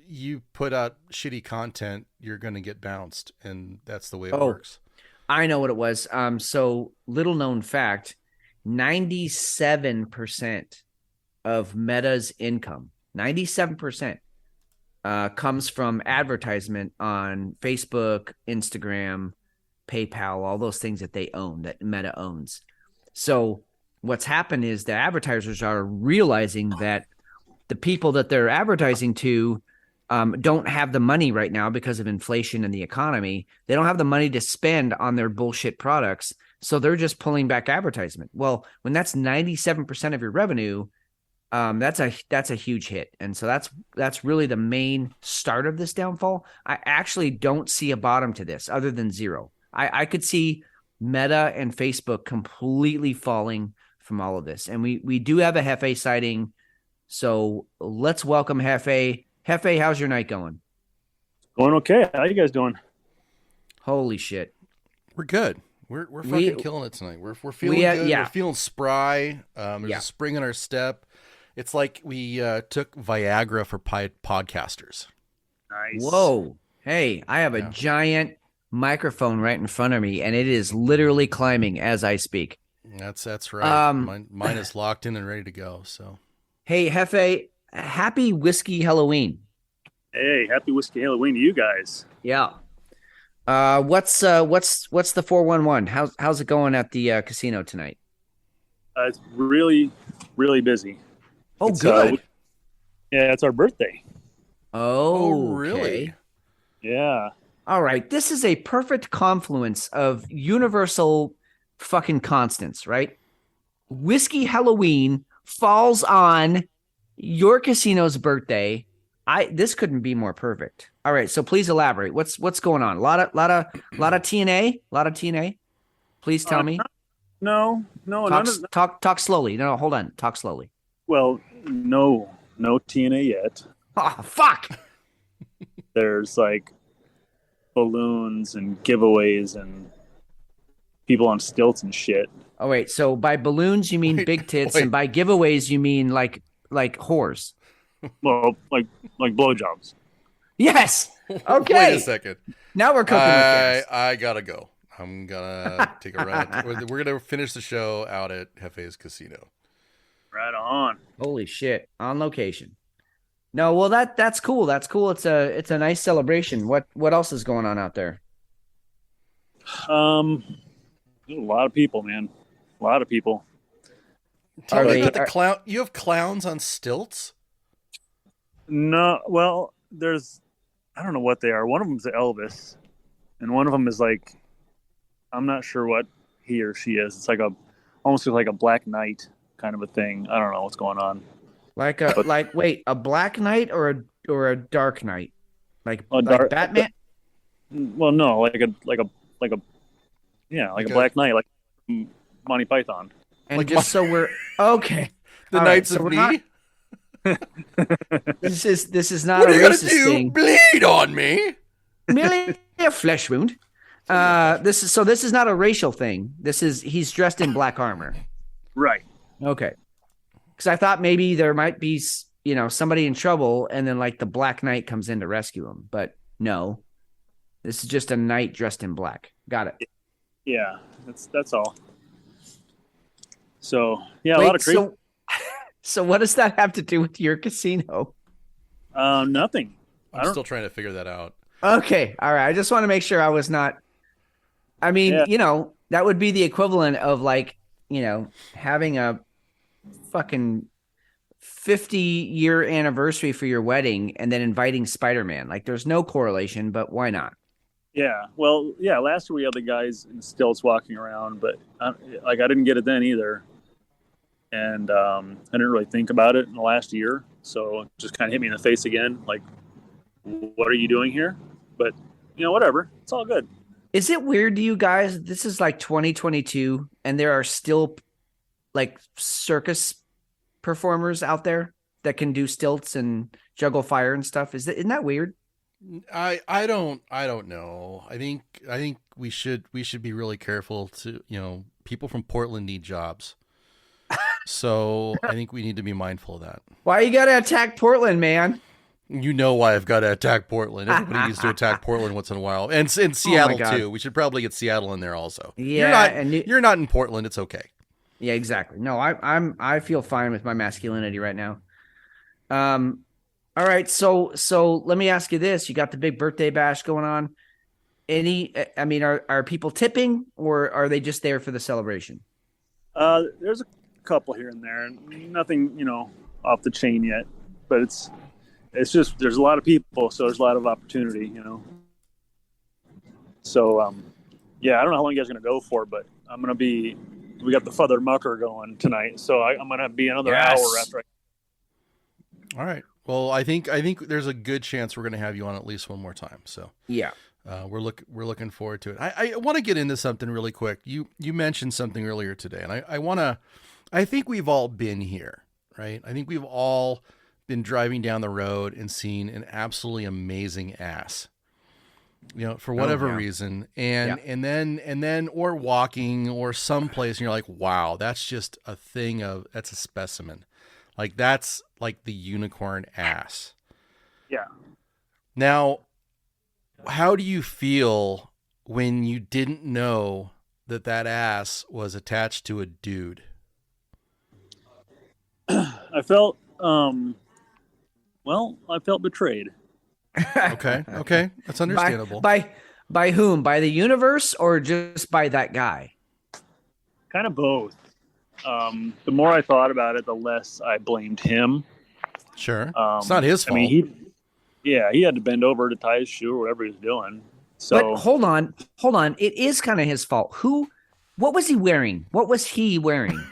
you put out shitty content, you're going to get bounced, and that's the way it works. I know what it was. So little known fact, 97% of Meta's income, 97%, comes from advertisement on Facebook, Instagram, PayPal, all those things that they own, that Meta owns. So what's happened is the advertisers are realizing that the people that they're advertising to don't have the money right now because of inflation and the economy. They don't have the money to spend on their bullshit products. So they're just pulling back advertisement. Well, when that's 97% of your revenue, that's a huge hit. And so that's really the main start of this downfall. I actually don't see a bottom to this other than zero. I could see Meta and Facebook completely falling from all of this. And we do have a Hefe sighting. So let's welcome Hefe. Hefe, how's your night going? Going okay. How you guys doing? Holy shit. We're good. We're fucking killing it tonight. We're feeling good. Yeah. We're feeling spry. There's a spring in our step. It's like we took Viagra for podcasters. Nice. Whoa. Hey, I have a giant microphone right in front of me, and it is literally climbing as I speak. That's right. Mine is locked in and ready to go. So, hey, Hefe, happy whiskey Halloween. Hey, happy whiskey Halloween to you guys. Yeah. What's the 411? How's it going at the casino tonight? It's really, really busy. Oh, good. Yeah, it's our birthday. Oh, really? Okay. Yeah. All right. This is a perfect confluence of universal fucking constants, right? Whiskey Halloween falls on your casino's birthday. This couldn't be more perfect. All right, so please elaborate. What's going on? A lot of TNA, a lot of TNA. Please tell me. No, Talk slowly. No, hold on. Talk slowly. Well, no TNA yet. Oh, fuck. There's like balloons and giveaways and people on stilts and shit. Oh wait, so by balloons you mean big tits, and by giveaways you mean like whores. Well, like blowjobs. Yes. Okay. Wait a second. Now we're cooking with gas. I gotta go. I'm gonna take a ride. We're gonna finish the show out at Hefe's Casino. Right on. Holy shit! On location. No, well that's cool. That's cool. It's a nice celebration. What else is going on out there? There's a lot of people, man. A lot of people. Tell me about the clown. You have clowns on stilts? No, well, I don't know what they are. One of them's Elvis, and one of them is like, I'm not sure what he or she is. It's like almost like a Black Knight kind of a thing. I don't know what's going on. A Black Knight or a Dark Knight? Like Batman? Well, no, like a Black Knight, like Monty Python. And like just so we're okay. The Knights of Me? This is not what a are you gonna racist do? thing. Bleed on me? Merely a flesh wound. This is not a racial thing. He's dressed in black armor. Right. Okay. Because I thought maybe there might be somebody in trouble, and then like the Black Knight comes in to rescue him. But no, this is just a knight dressed in black. Got it. Yeah, that's all. So yeah, a lot of crazy. So what does that have to do with your casino? Nothing. I'm still trying to figure that out. Okay, all right. I just want to make sure I was not. I mean, that would be the equivalent of like, having a fucking 50-year anniversary for your wedding and then inviting Spider-Man. Like, there's no correlation, but why not? Yeah. Well, yeah. Last year we had the guys in stilts walking around, but I didn't get it then either. And I didn't really think about it in the last year. So it just kind of hit me in the face again. Like, what are you doing here? But, whatever. It's all good. Is it weird to you guys? This is like 2022 and there are still like circus performers out there that can do stilts and juggle fire and stuff. Isn't that weird? I don't know. I think we should be really careful to, people from Portland need jobs. So I think we need to be mindful of that. Why you gotta attack Portland, man? You know why I've got to attack Portland. Everybody needs to attack Portland once in a while. And Seattle too. We should probably get Seattle in there also. Yeah. You're not in Portland. It's okay. Yeah, exactly. No, I feel fine with my masculinity right now. All right. So let me ask you this. You got the big birthday bash going on. Are people tipping or are they just there for the celebration? There's a couple here and there, nothing, off the chain yet, but it's just, there's a lot of people. So there's a lot of opportunity, So, I don't know how long you guys are going to go for, but we got the Father Mucker going tonight. So I'm going to be another hour after. All right. Well, I think there's a good chance we're going to have you on at least one more time. So yeah, we're looking forward to it. I want to get into something really quick. You mentioned something earlier today, and I think we've all been here, right? I think we've all been driving down the road and seen an absolutely amazing ass, for whatever reason. And then, or walking or someplace and you're like, wow, that's just that's a specimen. Like that's like the unicorn ass. Yeah. Now, how do you feel when you didn't know that ass was attached to a dude? I felt, betrayed. Okay. That's understandable. By whom? By the universe or just by that guy? Kind of both. The more I thought about it, the less I blamed him. Sure. It's not his fault. He had to bend over to tie his shoe or whatever he was doing. So but hold on. It is kind of his fault. What was he wearing? What was he wearing?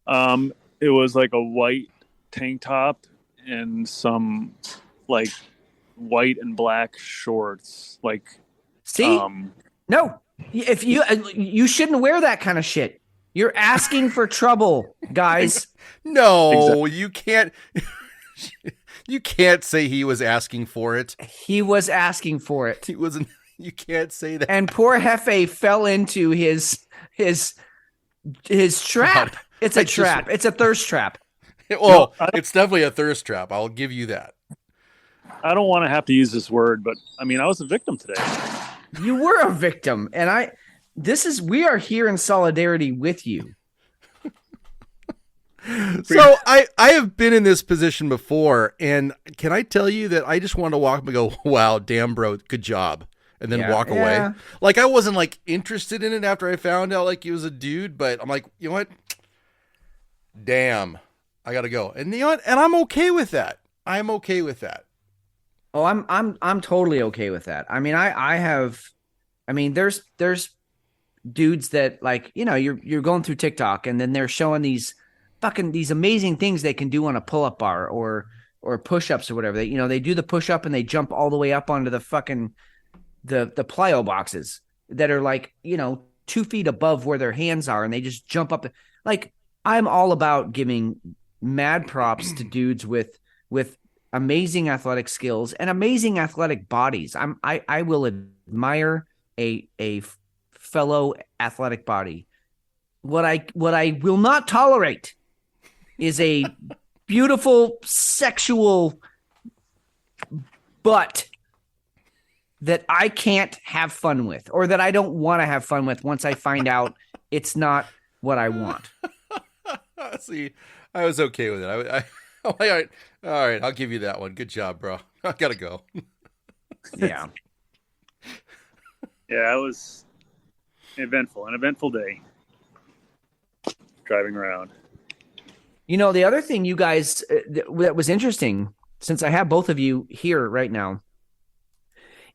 It was like a white tank top and some like white and black shorts. Like, See, no, if you shouldn't wear that kind of shit. You're asking for trouble, guys. No, Exactly. you can't. You can't say he was asking for it. He was asking for it. He wasn't. You can't say that. And poor Hefe fell into his trap. God, It's a trap. It's a thirst trap. Well, it's definitely a thirst trap. I'll give you that. I don't want to have to use this word, but I mean, I was a victim today. You were a victim, and we are here in solidarity with you. So I have been in this position before, and can I tell you that I just wanted to walk up and go, wow, damn, bro, good job, and then walk away. Like, I wasn't like interested in it after I found out like he was a dude, but I'm like, you know what? Damn, I gotta go. And you know what? And I'm okay with that. I'm okay with that. Oh, I'm totally okay with that. I mean, there's dudes that, like, you know, you're going through TikTok and then they're showing these amazing things they can do on a pull-up bar or push-ups or whatever. They do the push-up and they jump all the way up onto the fucking the plyo boxes that are like, 2 feet above where their hands are, and they just jump up. Like, I'm all about giving mad props to dudes with amazing athletic skills and amazing athletic bodies. I will admire a fellow athletic body. What I will not tolerate is a beautiful sexual butt that I can't have fun with, or that I don't want to have fun with once I find out it's not what I want. See, I was okay with it. All right, I'll give you that one. Good job, bro. I gotta go. Yeah. Yeah, it was an eventful day driving around. The other thing you guys that was interesting, since I have both of you here right now,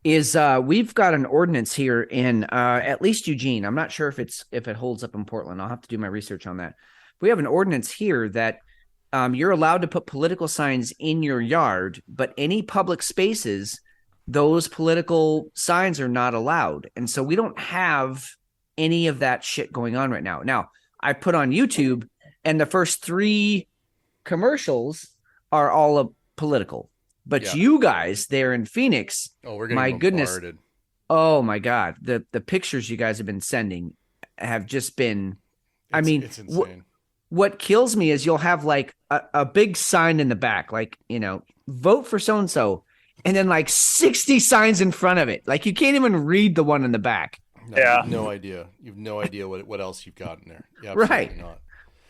is we've got an ordinance here in at least Eugene. I'm not sure if it holds up in Portland. I'll have to do my research on that. We have an ordinance here that you're allowed to put political signs in your yard, but any public spaces, those political signs are not allowed. And so we don't have any of that shit going on right now. Now, I put on YouTube, and the first 3 commercials are all political. But you guys there in Phoenix, we're getting my goodness, bombarded. oh my God, the pictures you guys have been sending have just been, It's insane. What kills me is you'll have like a big sign in the back, like, vote for so-and-so, and then like 60 signs in front of it. Like, you can't even read the one in the back. No, Yeah. You have no idea. You have no idea what else you've got in there. Absolutely Right. not.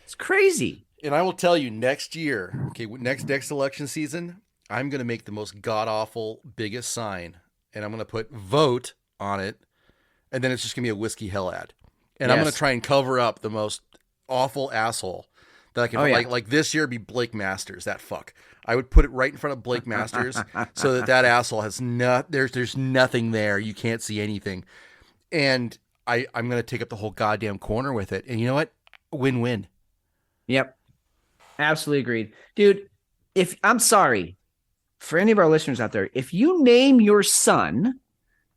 It's crazy. And I will tell you, next year, next election season, I'm going to make the most god-awful, biggest sign, and I'm going to put vote on it, and then it's just going to be a Whiskey Hell ad. And I'm going to try and cover up the most awful asshole that I can, like this year, be Blake Masters, that fuck. I would put it right in front of Blake Masters so that asshole has there's nothing there. You can't see anything. And I'm going to take up the whole goddamn corner with it. And you know what? Win-win. Yep. Absolutely agreed. Dude, I'm sorry for any of our listeners out there, if you name your son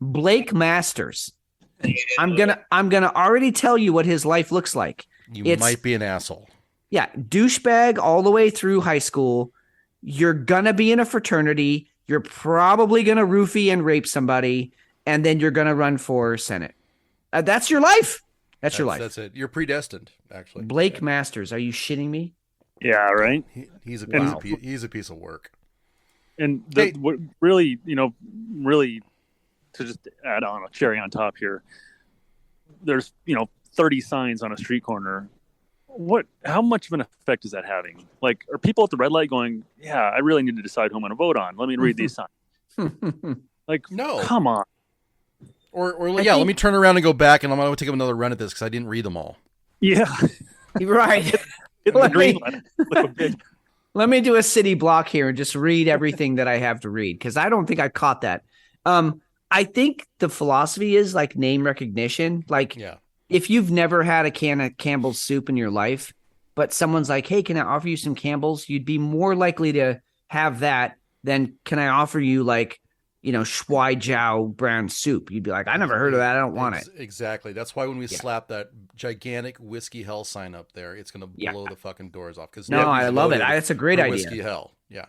Blake Masters, I'm going to already tell you what his life looks like. You might be an asshole. Yeah, douchebag all the way through high school. You're going to be in a fraternity. You're probably going to roofie and rape somebody, and then you're going to run for Senate. That's your life. That's your life. That's it. You're predestined, actually. Blake Masters, are you shitting me? Yeah, right. He's a piece of work. And what really to just add on a cherry on top here, there's 30 signs on a street corner. How much of an effect is that having? Like, are people at the red light going, yeah, I really need to decide who I'm going to vote on. Let me read these signs. Like, no, come on. Or let me turn around and go back, and I'm going to take another run at this because I didn't read them all. Yeah. Right. Let me do a city block here and just read everything that I have to read, because I don't think I caught that. I think the philosophy is like name recognition. Like, if you've never had a can of Campbell's soup in your life, but someone's like, hey, can I offer you some Campbell's? You'd be more likely to have that than can I offer you like, Shui Jiao brown soup? You'd be like, I never heard of that. I don't want it. Exactly. That's why when we slap that gigantic Whiskey Hell sign up there, it's going to blow the fucking doors off. Because I love it. That's a great idea. Whiskey Hell. Yeah.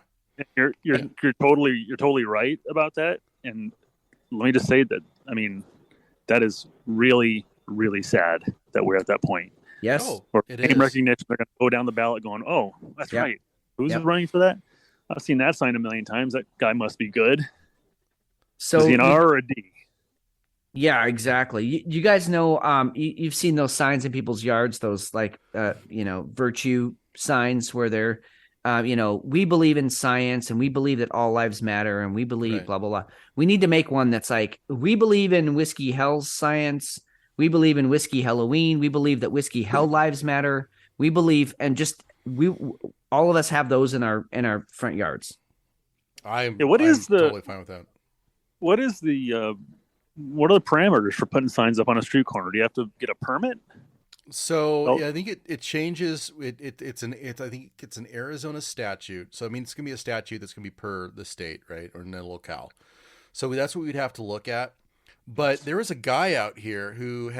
You're totally right about that. And let me just say that, I mean, that is really, really sad that we're at that point. Yes. Or name recognition, they're going to go down the ballot going, oh, that's right. Who's running for that? I've seen that sign a million times. That guy must be good. So is he an R or a D? Yeah, exactly. You guys know, you've seen those signs in people's yards, those like, virtue signs where they're, we believe in science and we believe that all lives matter and we believe blah, blah, blah. We need to make one that's like, we believe in Whiskey Hell's science. We believe in Whiskey Halloween. We believe that Whiskey Hell lives matter. We believe, and just all of us have those in our front yards. I'm totally fine with that. What are the parameters for putting signs up on a street corner? Do you have to get a permit? So I think it changes. I think it's an Arizona statute. So I mean, it's gonna be a statute that's gonna be per the state, right, or in the locale. So that's what we'd have to look at. But there was a guy out here who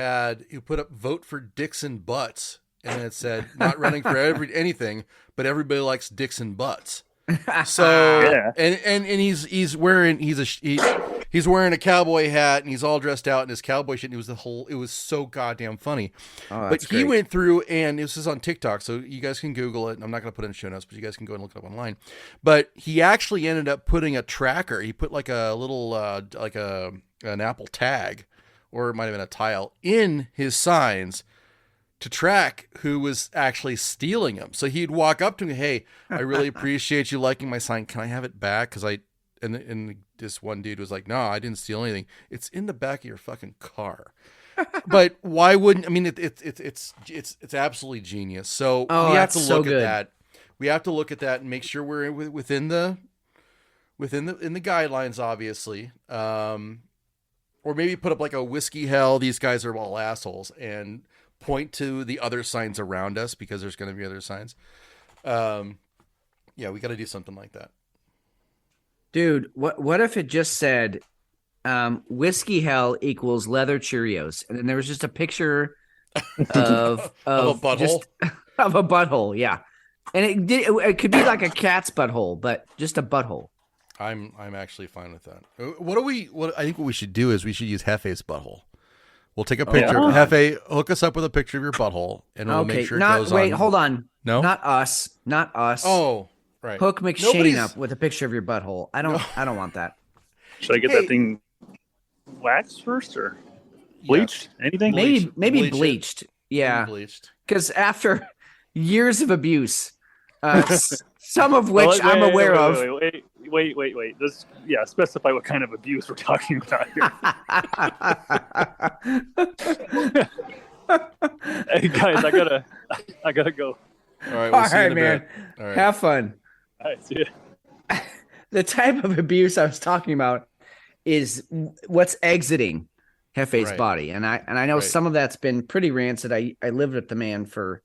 put up vote for Dixon Butts, and it said not running for anything, but everybody likes Dixon Butts. So and he's wearing a cowboy hat and he's all dressed out in his cowboy shit. And it was so goddamn funny. But he went through, and this is on TikTok, so you guys can Google it. And I'm not going to put it in show notes, but you guys can go and look it up online. But he actually ended up putting a tracker. He put like a little an Apple tag, or it might have been a tile, in his signs to track who was actually stealing them. So he'd walk up to me, hey, I really appreciate you liking my sign. Can I have it back? Because and this one dude was like, no, I didn't steal anything. It's in the back of your fucking car. But why wouldn't, I mean, it's absolutely genius. So we have to look at that. We have to look at that and make sure we're within the guidelines, obviously. Or maybe put up like a Whiskey Hell, these guys are all assholes, and point to the other signs around us, because there's going to be other signs. We got to do something like that. Dude, what if it just said Whiskey Hell equals leather Cheerios, and then there was just a picture of a butthole? Of a butthole, yeah. And it could be like a cat's butthole, but just a butthole. I'm actually fine with that. I think what we should do is we should use Hefe's butthole. We'll take a picture. Hefe, hook us up with a picture of your butthole, and we'll make sure it goes on. Wait, hold on. No? Not us. Oh, right. Hook McShane up with a picture of your butthole. I don't want that. Should I get that thing waxed first or bleached? Yes. Anything? Maybe bleached. Yeah. Because after years of abuse, some of which I'm aware of. Wait. Specify what kind of abuse we're talking about here. Hey guys, I gotta go. All right, we'll see you in a man. bit. All right. Have fun. All right, see ya. The type of abuse I was talking about is what's exiting Hefe's body, and I know some of that's been pretty rancid. I lived with the man for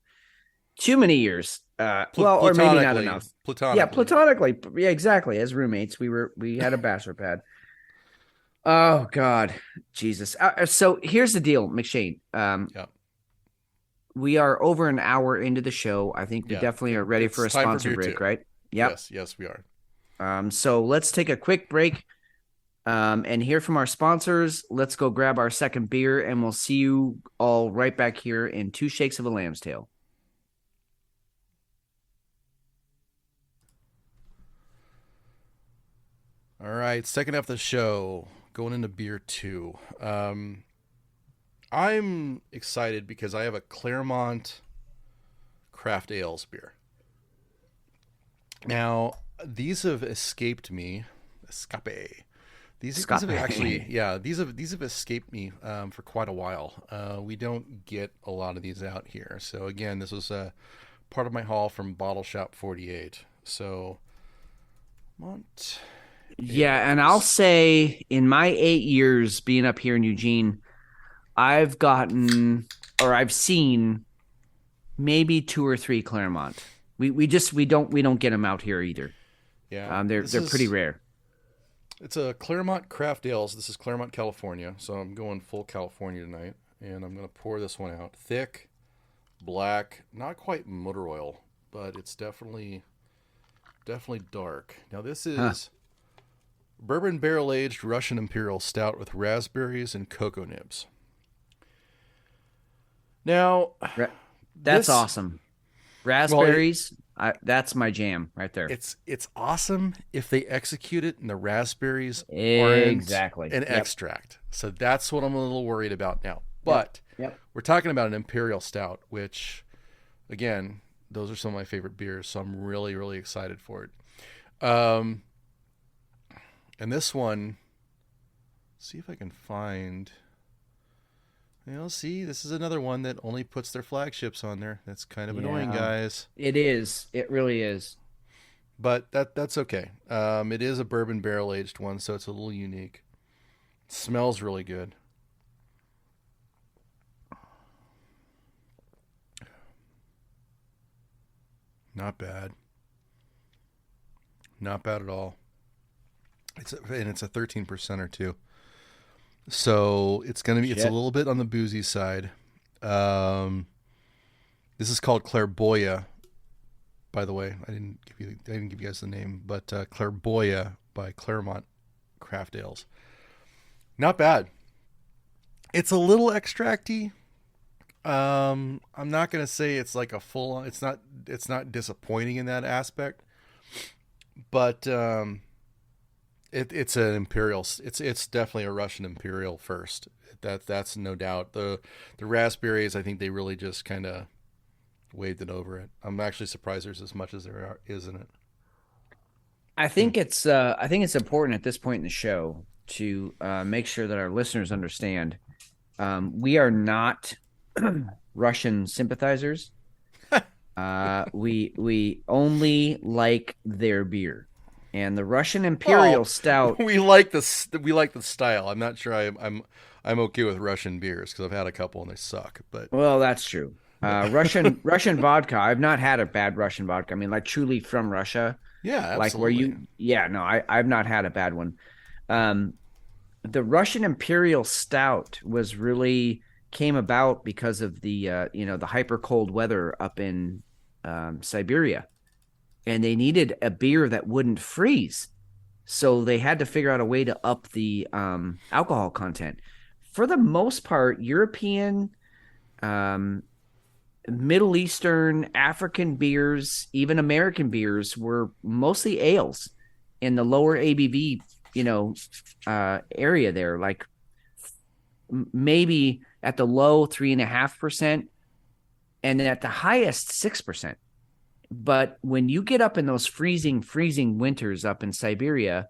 too many years. Or maybe not enough. Platonically. Yeah, exactly. As roommates, we had a bachelor pad. Oh God, Jesus. So here's the deal, McShane. We are over an hour into the show. I think we definitely are ready for a sponsor break, right? Yep. Yes, we are. So let's take a quick break and hear from our sponsors. Let's go grab our second beer, and we'll see you all right back here in 2 Shakes of a Lamb's Tail. All right, second half of the show, going into beer 2. I'm excited because I have a Claremont craft ales beer. Now, these have escaped me. These have actually, these have escaped me for quite a while. We don't get a lot of these out here. So again, this was part of my haul from Bottle Shop 48. So, yeah, and I'll say in my 8 years being up here in Eugene, I've seen maybe 2 or 3 Claremont. We don't get them out here either. Yeah, they're pretty rare. It's a Claremont Craft Ales. This is Claremont, California. So I'm going full California tonight, and I'm going to pour this one out. Thick, black, not quite motor oil, but it's definitely dark. Now this is bourbon barrel aged Russian Imperial Stout with raspberries and cocoa nibs. Now that's awesome. Raspberries. That's my jam right there. It's awesome if they execute it and the raspberries exactly aren't an extract. So that's what I'm a little worried about now. But we're talking about an Imperial Stout, which, again, those are some of my favorite beers. So I'm really, really excited for it. And this one, see if I can find. See, this is another one that only puts their flagships on there. That's kind of annoying, guys. It is. It really is. But that's okay. It is a bourbon barrel aged one, so it's a little unique. It smells really good. Not bad. Not bad at all. It's a 13% too. So it's going to be, it's a little bit on the boozy side. This is called Clareboya, by the way. I didn't give you guys the name, but Clareboya by Claremont Craft Ales. Not bad. It's a little extracty. I'm not going to say it's like a full on, it's not disappointing in that aspect, but it's an Imperial. It's definitely a Russian Imperial first. That's no doubt. The raspberries, I think they really just kind of waved it over it. I'm actually surprised there's as much as there is in it. I think it's important at this point in the show to make sure that our listeners understand we are not Russian sympathizers. We only like their beer. And the Russian Imperial Stout. We like the style. I'm not sure I'm okay with Russian beers because I've had a couple and they suck. But that's true. Russian vodka. I've not had a bad Russian vodka. I mean, like truly from Russia. Yeah, absolutely. Like where you. Yeah, no, I've not had a bad one. The Russian Imperial Stout came about because of the the hyper cold weather up in Siberia. And they needed a beer that wouldn't freeze. So they had to figure out a way to up the alcohol content. For the most part, European, Middle Eastern, African beers, even American beers were mostly ales in the lower ABV, area there. Like maybe at the low 3.5% and then at the highest 6%. But when you get up in those freezing winters up in Siberia,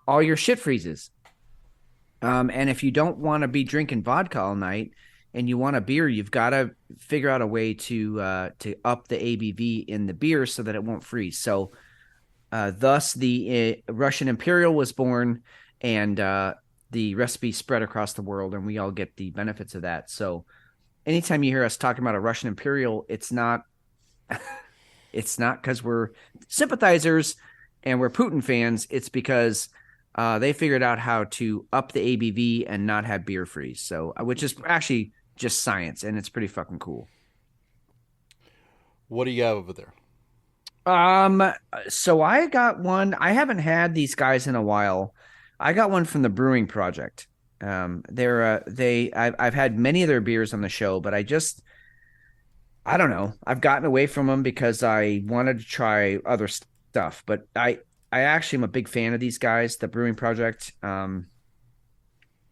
all your shit freezes. And if you don't want to be drinking vodka all night and you want a beer, you've got to figure out a way to up the ABV in the beer so that it won't freeze. So thus the Russian Imperial was born, and the recipe spread across the world, and we all get the benefits of that. So anytime you hear us talking about a Russian Imperial, it's not it's not because we're sympathizers and we're Putin fans. It's because they figured out how to up the ABV and not have beer freeze. So, which is actually just science, and it's pretty fucking cool. What do you have over there? So I got one. I haven't had these guys in a while. I got one from the Brewing Projekt. I've had many of their beers on the show, but I don't know. I've gotten away from them because I wanted to try other stuff, but I actually am a big fan of these guys, the Brewing Projekt.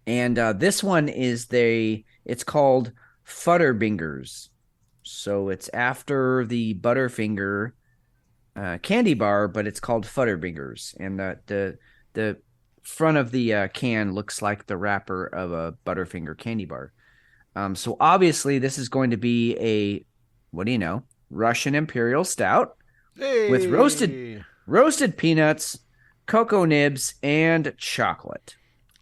And this one it's called Futterbingers. So it's after the Butterfinger candy bar, but it's called Futterbingers. And the front of the can looks like the wrapper of a Butterfinger candy bar. So obviously this is going to be a, what do you know, Russian Imperial Stout with roasted peanuts, cocoa nibs, and chocolate.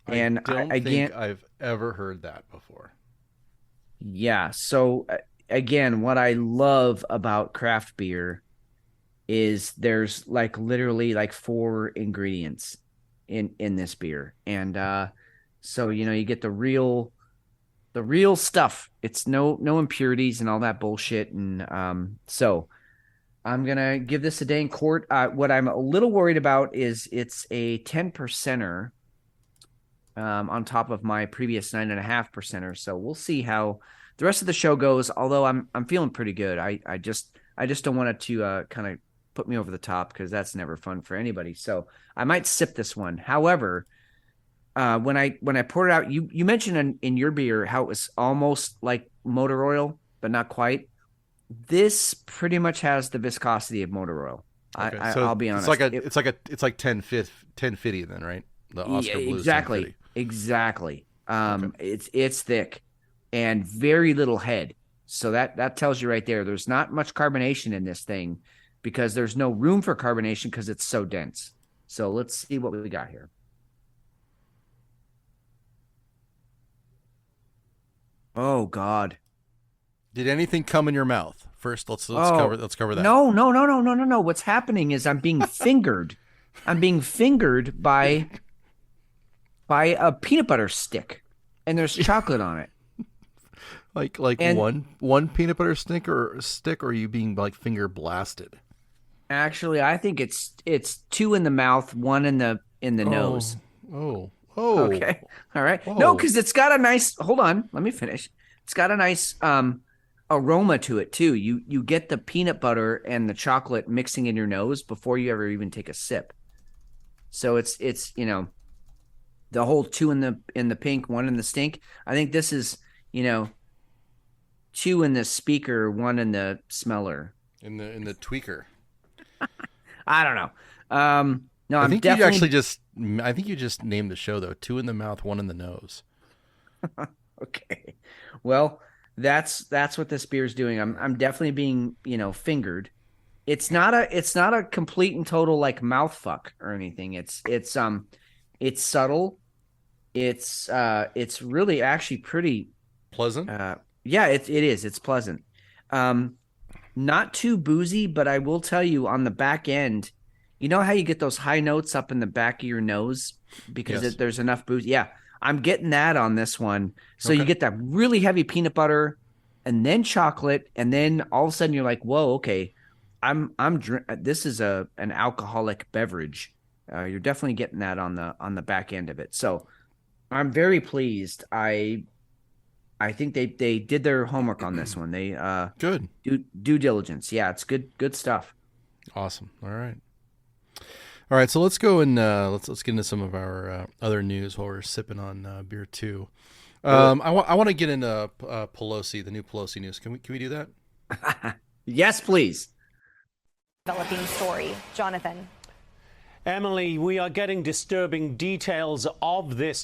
And I don't think I've ever heard that before. Yeah. So again, what I love about craft beer is there's like literally like 4 ingredients in this beer. And so, you get the real stuff. It's no impurities and all that bullshit. And so I'm going to give this a day in court. What I'm a little worried about is it's a 10%er on top of my previous 9.5%er. So we'll see how the rest of the show goes. Although I'm feeling pretty good. I just don't want it to kind of put me over the top, because that's never fun for anybody. So I might sip this one. However, when I poured it out, you mentioned in your beer how it was almost like motor oil, but not quite. This pretty much has the viscosity of motor oil. Okay, I'll be honest. It's like 1050 then, right? The Oscar Blues. Exactly. Okay. It's thick and very little head. So that tells you right there. There's not much carbonation in this thing, because there's no room for carbonation because it's so dense. So let's see what we got here. Oh God. Did anything come in your mouth? First, let's cover that. No. What's happening is I'm being fingered. I'm being fingered by a peanut butter stick, and there's chocolate on it. Like one peanut butter stick, or are you being like finger blasted? Actually, I think it's 2 in the mouth, 1 in the nose. Oh. Okay. All right. Whoa. No, because it's got a nice. Hold on. Let me finish. It's got a nice aroma to it too. You get the peanut butter and the chocolate mixing in your nose before you ever even take a sip. So it's the whole 2 in the pink, 1 in the stink. I think this is 2 in the speaker, 1 in the smeller. In the tweaker. I don't know. No, I think you just named the show though. 2 in the mouth, 1 in the nose. Okay. Well, that's what this beer is doing. I'm definitely being, fingered. It's not a complete and total like mouth fuck or anything. It's subtle. It's really actually pretty pleasant. Yeah, it is. It's pleasant. Not too boozy, but I will tell you on the back end, you know how you get those high notes up in the back of your nose because Yes. there's enough booze. Yeah, I'm getting that on this one. So Okay. you get that really heavy peanut butter and then chocolate, and then all of a sudden you're like, whoa, okay, this is an alcoholic beverage. You're definitely getting that on the back end of it. So I'm very pleased. I think they did their homework on this one. They Good. due diligence. Yeah, it's good stuff. Awesome. All right. So let's go and let's get into some of our other news while we're sipping on beer too. I want to get into Pelosi, the new Pelosi news. Can we do that? Yes, please. Developing story. Jonathan. Emily, we are getting disturbing details of this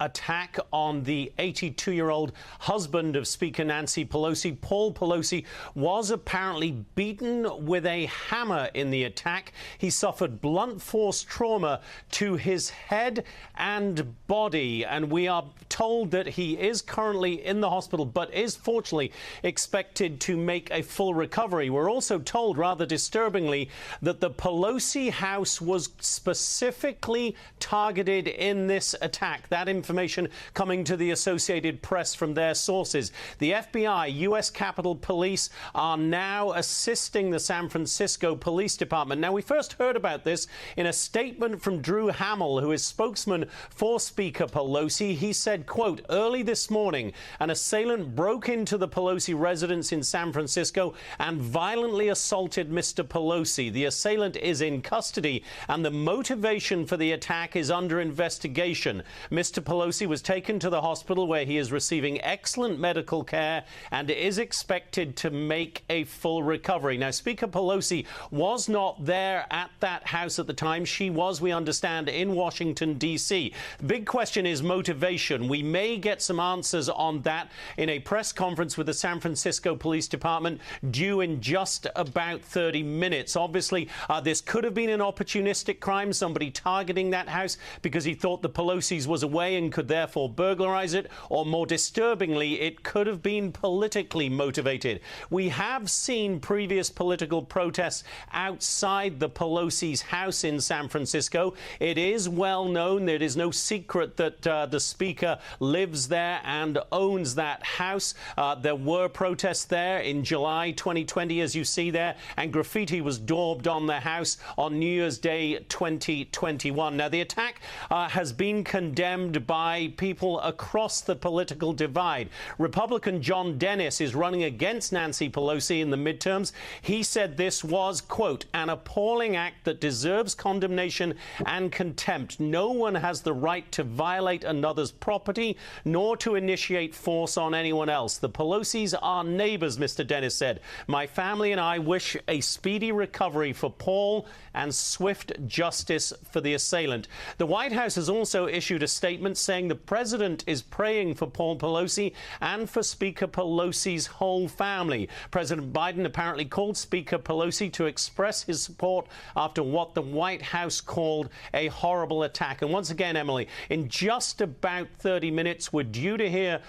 attack on the 82-year-old husband of Speaker Nancy Pelosi. Paul Pelosi was apparently beaten with a hammer in the attack. He suffered blunt force trauma to his head and body, and we are told that he is currently in the hospital, but is fortunately expected to make a full recovery. We're also told, rather disturbingly, that the Pelosi house was specifically targeted in this attack. That information coming to the Associated Press from their sources. The FBI, U.S. Capitol Police, are now assisting the San Francisco Police Department. Now, we first heard about this in a statement from Drew Hamill, who is spokesman for Speaker Pelosi. He said, quote, early this morning, an assailant broke into the Pelosi residence in San Francisco and violently assaulted Mr. Pelosi. The assailant is in custody, and the motivation for the attack is under investigation. Mr. Pelosi was taken to the hospital where he is receiving excellent medical care and is expected to make a full recovery. Now, Speaker Pelosi was not there at that house at the time. She was, we understand, in Washington, D.C. The big question is motivation. We may get some answers on that in a press conference with the San Francisco Police Department due in just about 30 minutes. Obviously, this could have been an opportunistic crime, somebody targeting that house because he thought the Pelosi's was away and could therefore burglarize it, or more disturbingly, it could have been politically motivated. We have seen previous political protests outside the Pelosi's house in San Francisco. It is well known, there is no secret that the Speaker lives there and owns that house. There were protests there in July 2020, as you see there, and graffiti was daubed on the house on New Year's Day 2021. Now, the attack has been condemned by people across the political divide. Republican John Dennis is running against Nancy Pelosi in the midterms. He said this was, quote, an appalling act that deserves condemnation and contempt. No one has the right to violate another's property, nor to initiate force on anyone else. The Pelosi's are neighbors, Mr. Dennis said. My family and I wish a speedy recovery for Paul and swift justice for the assailant. The White House has also issued a statement saying the president is praying for Paul Pelosi and for Speaker Pelosi's whole family. President Biden apparently called Speaker Pelosi to express his support after what the White House called a horrible attack. And once again, Emily, in just about 30 minutes, we're due to hear.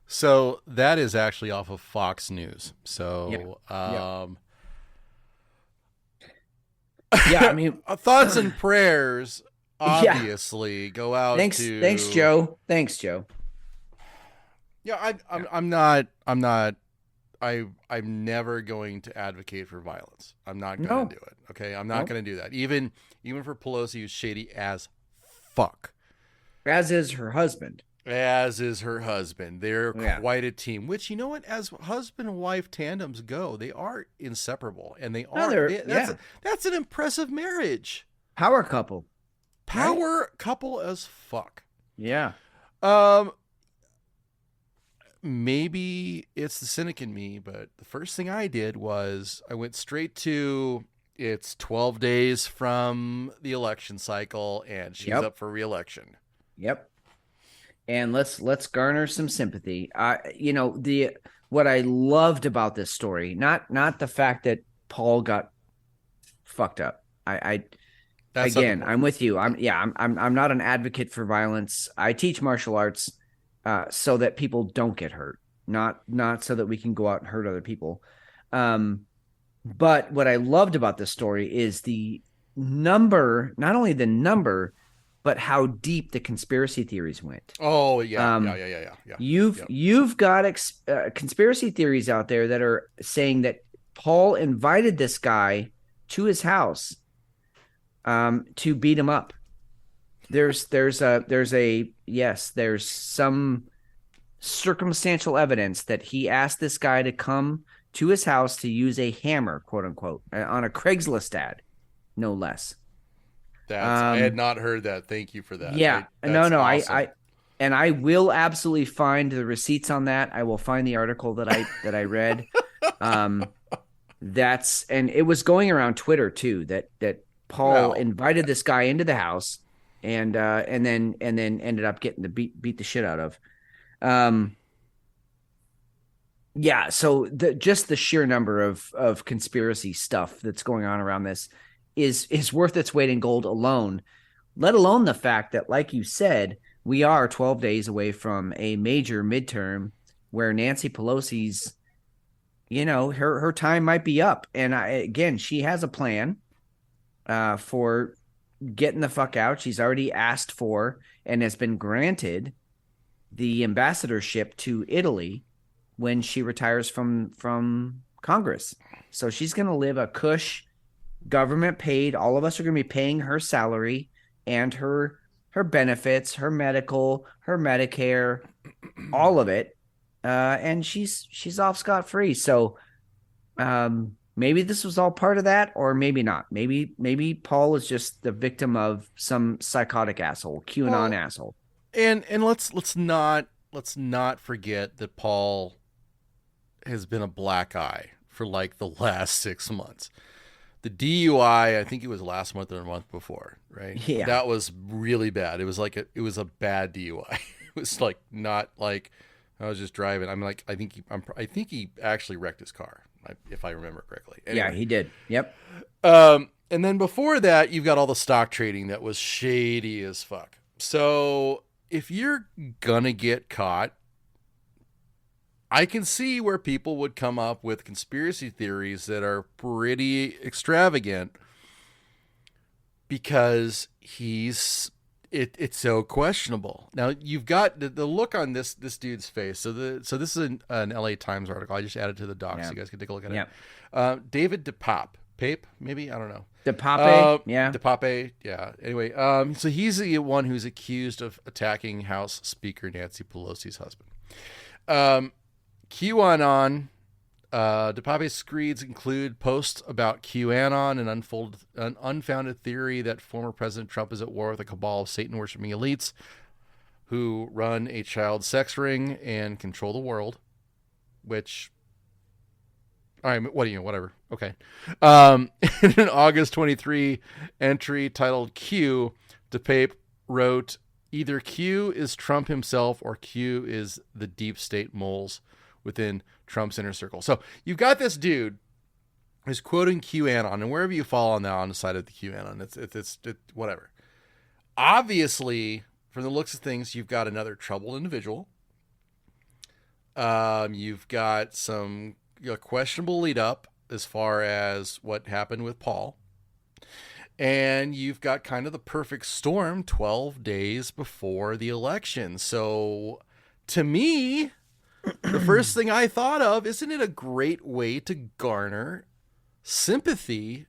So that is actually off of Fox News. So, Yeah, I mean, thoughts and prayers obviously go out thanks, to. Thanks, Joe. Thanks, Joe. Yeah, I'm never going to advocate for violence. I'm not going to do it. Okay, I'm not going to do that. Even for Pelosi, who's shady as fuck. As is her husband. They're quite a team. Which, you know what? As husband and wife tandems go, they are inseparable, and they are. That's an impressive marriage. Power couple. Couple as fuck. Yeah. Maybe it's the cynic in me, but the first thing I did was I went straight to it's 12 days from the election cycle, and she's up for re-election. Yep. And let's garner some sympathy. What I loved about this story, not the fact that Paul got fucked up. I'm with you. I'm not an advocate for violence. I teach martial arts so that people don't get hurt, not so that we can go out and hurt other people. But what I loved about this story is the number, not only the number, but how deep the conspiracy theories went. Oh yeah, yeah. You've got conspiracy theories out there that are saying that Paul invited this guy to his house to beat him up. There's some circumstantial evidence that he asked this guy to come to his house to use a hammer, quote unquote, on a Craigslist ad, no less. I had not heard that. Thank you for that. Yeah, awesome. I will absolutely find the receipts on that. I will find the article that I read. And it was going around Twitter too, that Paul invited this guy into the house and then ended up getting beat the shit out of. So just the sheer number of conspiracy stuff that's going on around this is worth its weight in gold alone, let alone the fact that, like you said, we are 12 days away from a major midterm where Nancy Pelosi's, her time might be up. And she has a plan for getting the fuck out. She's already asked for and has been granted the ambassadorship to Italy when she retires from Congress. So she's going to live a cush, government paid. All of us are going to be paying her salary and her benefits, her medical, her Medicare, all of it. And she's off scot-free. So maybe this was all part of that, or maybe not. Maybe Paul is just the victim of some psychotic asshole, QAnon asshole. And let's not forget that Paul has been a black eye for like the last 6 months. The DUI, I think it was last month or a month before, right? Yeah. That was really bad. It was a bad DUI. was like not like I was just driving. I'm like I think he actually wrecked his car, if I remember correctly. Anyway. Yeah, he did. Yep. And then before that, you've got all the stock trading that was shady as fuck. So if you're gonna get caught, I can see where people would come up with conspiracy theories that are pretty extravagant because it's so questionable. Now you've got the look on this dude's face. So this is an LA Times article. I just added to the doc so you guys can take a look at it. David DePape, maybe, I don't know. DePape, yeah. DePape, yeah. Anyway, so he's the one who's accused of attacking House Speaker Nancy Pelosi's husband. QAnon, DePape's screeds include posts about QAnon, an unfounded theory that former President Trump is at war with a cabal of Satan-worshipping elites who run a child sex ring and control the world, which... All right, whatever. Okay. In an August 23 entry titled Q, DePape wrote, either Q is Trump himself or Q is the deep state moles within Trump's inner circle. So you've got this dude who's quoting QAnon, and wherever you fall on the side of the QAnon, it's whatever. Obviously, from the looks of things, you've got another troubled individual. You've got some questionable lead up as far as what happened with Paul. And you've got kind of the perfect storm 12 days before the election. So to me, the first thing I thought of, isn't it a great way to garner sympathy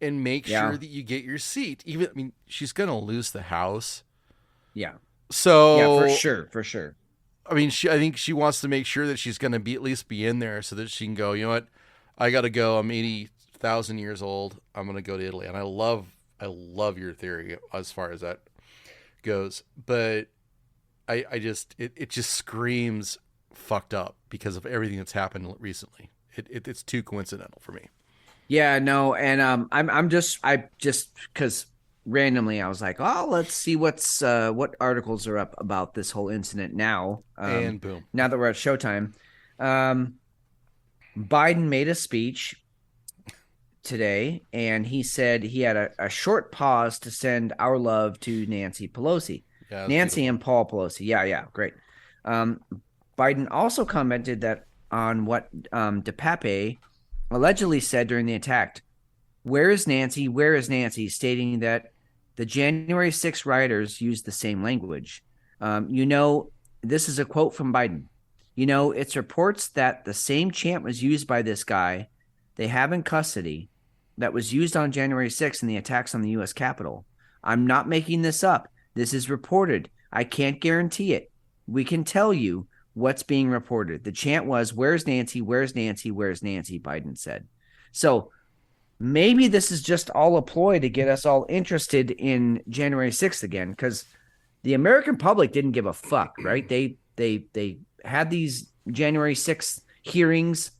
and make sure that you get your seat? Even, I mean, she's going to lose the House. Yeah. So yeah, for sure. I mean, I think she wants to make sure that she's going to at least be in there so that she can go, you know what? I got to go. I'm 80,000 years old. I'm going to go to Italy. And I love your theory as far as that goes. But it just screams fucked up because of everything that's happened recently. It's too coincidental for me. Yeah, no. And I just because randomly I was like, oh, let's see what articles are up about this whole incident now. And boom. Now that we're at Showtime. Biden made a speech today, and he said he had a short pause to send our love to Nancy Pelosi. Yeah, Nancy beautiful. and Paul Pelosi. Yeah, great. Biden also commented that on what DePape allegedly said during the attack. Where is Nancy? Where is Nancy? Stating that the January 6 rioters used the same language. This is a quote from Biden. It's reports that the same chant was used by this guy they have in custody that was used on January 6th in the attacks on the U.S. Capitol. I'm not making this up. This is reported. I can't guarantee it. We can tell you what's being reported. The chant was, where's Nancy? Where's Nancy? Where's Nancy? Biden said. So maybe this is just all a ploy to get us all interested in January 6th again, because the American public didn't give a fuck, right? They had these January 6th hearings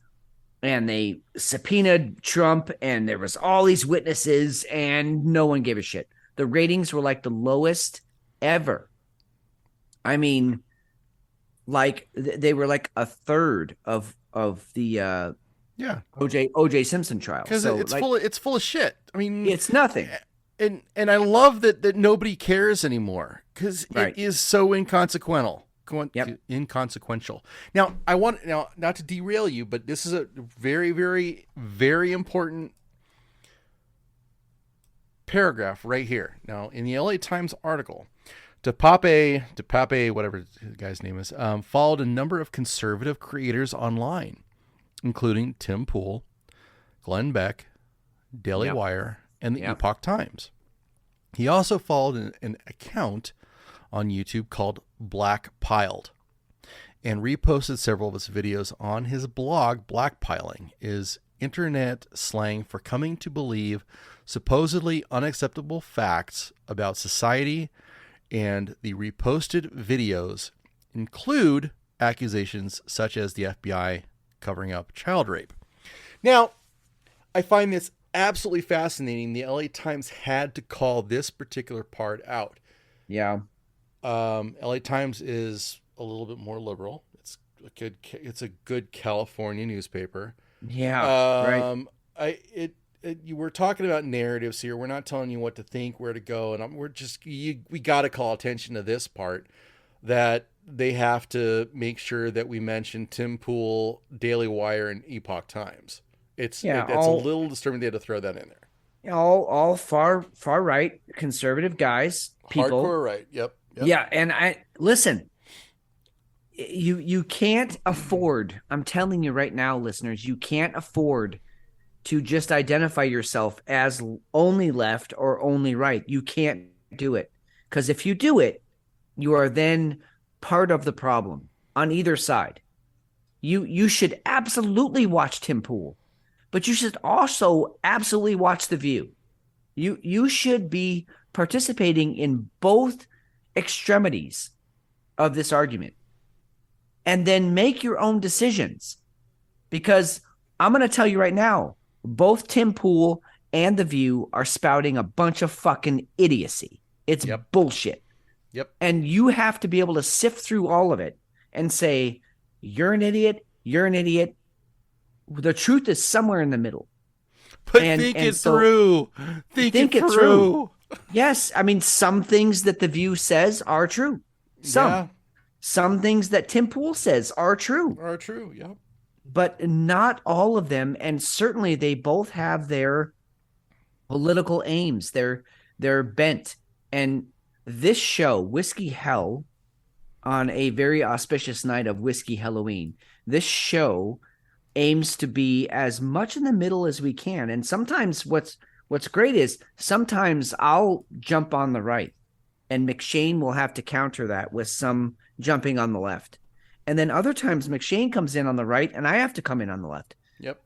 and they subpoenaed Trump and there was all these witnesses and no one gave a shit. The ratings were like the lowest ever. I mean, like they were like a third of the OJ Simpson trial. Because it's full of shit. I mean, it's nothing. And I love that nobody cares anymore because it is so inconsequential. Inconsequential. Now, I want not to derail you, but this is a very, very, very important paragraph right here. Now, in the LA Times article, DePape, whatever the guy's name is, followed a number of conservative creators online, including Tim Pool, Glenn Beck, Daily Wire, and the Epoch Times. He also followed an account on YouTube called Blackpiled and reposted several of his videos on his blog. Blackpiling is internet slang for coming to believe supposedly unacceptable facts about society, and the reposted videos include accusations such as the FBI covering up child rape. Now, I find this absolutely fascinating. The LA Times had to call this particular part out. Yeah. LA Times is a little bit more liberal. It's a good California newspaper. Yeah, right. You were talking about narratives here. We're not telling you what to think, where to go, and we got to call attention to this part, that they have to make sure that we mention Tim Pool, Daily Wire, and Epoch Times. It's a little disturbing they had to throw that in there. All far right conservative guys, people. Hardcore right. Yep. Yeah, and listen. You can't afford. I'm telling you right now, listeners, you can't afford to just identify yourself as only left or only right. You can't do it, because if you do it, you are then part of the problem on either side. You should absolutely watch Tim Pool, but you should also absolutely watch The View. You should be participating in both extremities of this argument, and then make your own decisions. Because I'm going to tell you right now, both Tim Pool and The View are spouting a bunch of fucking idiocy. It's bullshit. Yep. And you have to be able to sift through all of it and say, you're an idiot. You're an idiot. The truth is somewhere in the middle. But think it through. Think it through. Yes. I mean, some things that The View says are true. Some things that Tim Pool says are true. Yeah. But not all of them. And certainly they both have their political aims, their bent. And this show, Whiskey Hell, on a very auspicious night of Whiskey Halloween, this show aims to be as much in the middle as we can. And sometimes what's great is sometimes I'll jump on the right, and McShane will have to counter that with some jumping on the left. And then other times McShane comes in on the right and I have to come in on the left. Yep.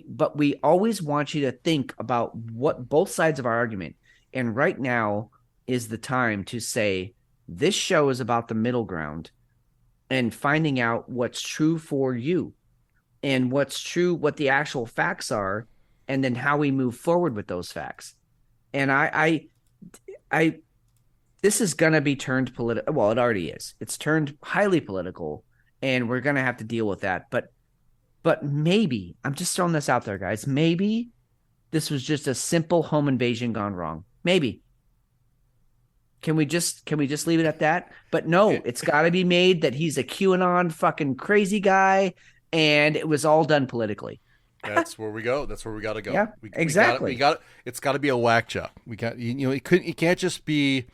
But we always want you to think about what both sides of our argument. And right now is the time to say, this show is about the middle ground and finding out what's true for you and what's true, what the actual facts are, and then how we move forward with those facts. And I this is going to be turned political. Well, it already is. It's turned highly political, and we're going to have to deal with that. But maybe, I'm just throwing this out there, guys. Maybe this was just a simple home invasion gone wrong. Maybe. Can we just leave it at that? But no, it's got to be made that he's a QAnon fucking crazy guy, and it was all done politically. That's where we go. That's where we got to go. Yeah, exactly. We got it's got to be a whack job. We got it can't just be.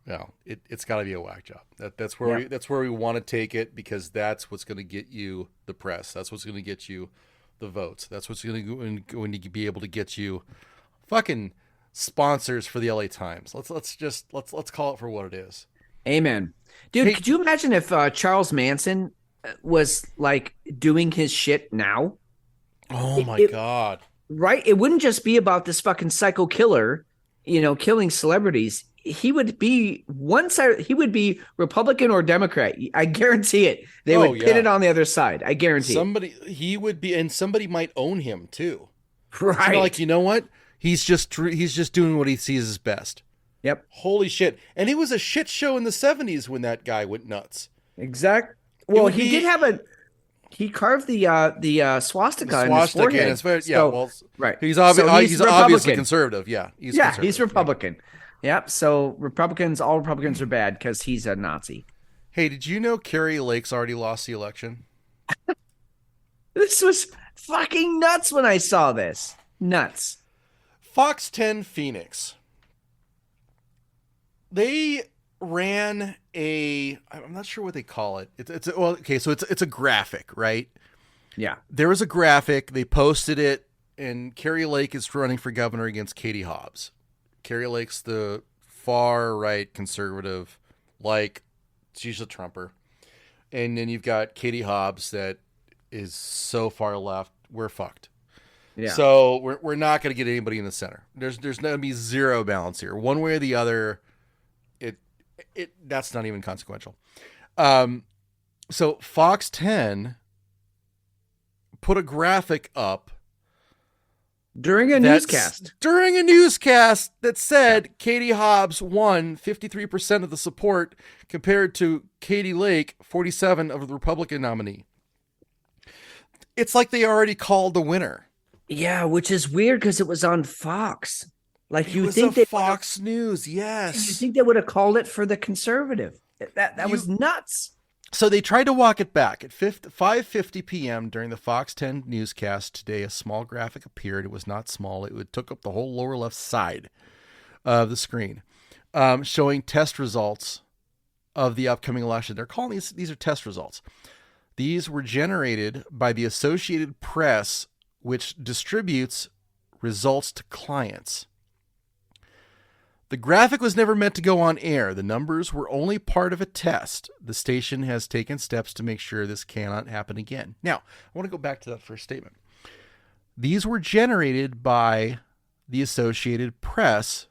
No, it's got to be a whack job. That's where we want to take it, because that's what's going to get you the press. That's what's going to get you the votes. That's what's going to be able to get you fucking sponsors for the LA Times. Let's call it for what it is. Amen, dude. Could you imagine if Charles Manson was like doing his shit now? Oh my God! Right? It wouldn't just be about this fucking psycho killer, killing celebrities. He would be one side. He would be Republican or Democrat. I guarantee it. They would pin it on the other side. I guarantee he would be, and somebody might own him too. Right? Like, you know what? He's just doing what he sees as best. Yep. Holy shit! And it was a shit show in the 70s when that guy went nuts. Exact. Well, he did have he carved the swastika in his forehead. Right. He's obviously conservative. Yeah. He's Republican. Yep. So all Republicans are bad because he's a Nazi. Hey, did you know Carrie Lake's already lost the election? This was fucking nuts when I saw this. Nuts. Fox 10 Phoenix. They ran I'm not sure what they call it. It's a graphic, right? Yeah. There was a graphic. They posted it, and Carrie Lake is running for governor against Katie Hobbs. Carrie Lake's the far right conservative, like she's a Trumper. And then you've got Katie Hobbs that is so far left, we're fucked. Yeah. So we're not going to get anybody in the center. There's going to be zero balance here. One way or the other, that's not even consequential. So Fox 10 put a graphic up During a newscast. During a newscast that said Katie Hobbs won 53% of the support compared to Katie Lake, 47 of the Republican nominee. It's like they already called the winner. Yeah, which is weird because it was on Fox. Like It you was think a Fox News, yes. You think they would have called it for the conservative? That was nuts. So they tried to walk it back. At 5:50 p.m. during the Fox 10 newscast today, a small graphic appeared. It was not small. It took up the whole lower left side of the screen, showing test results of the upcoming election. They're calling these are test results. These were generated by the Associated Press, which distributes results to clients. The graphic was never meant to go on air. The numbers were only part of a test. The station has taken steps to make sure this cannot happen again. Now, I want to go back to that first statement. These were generated by the Associated Press,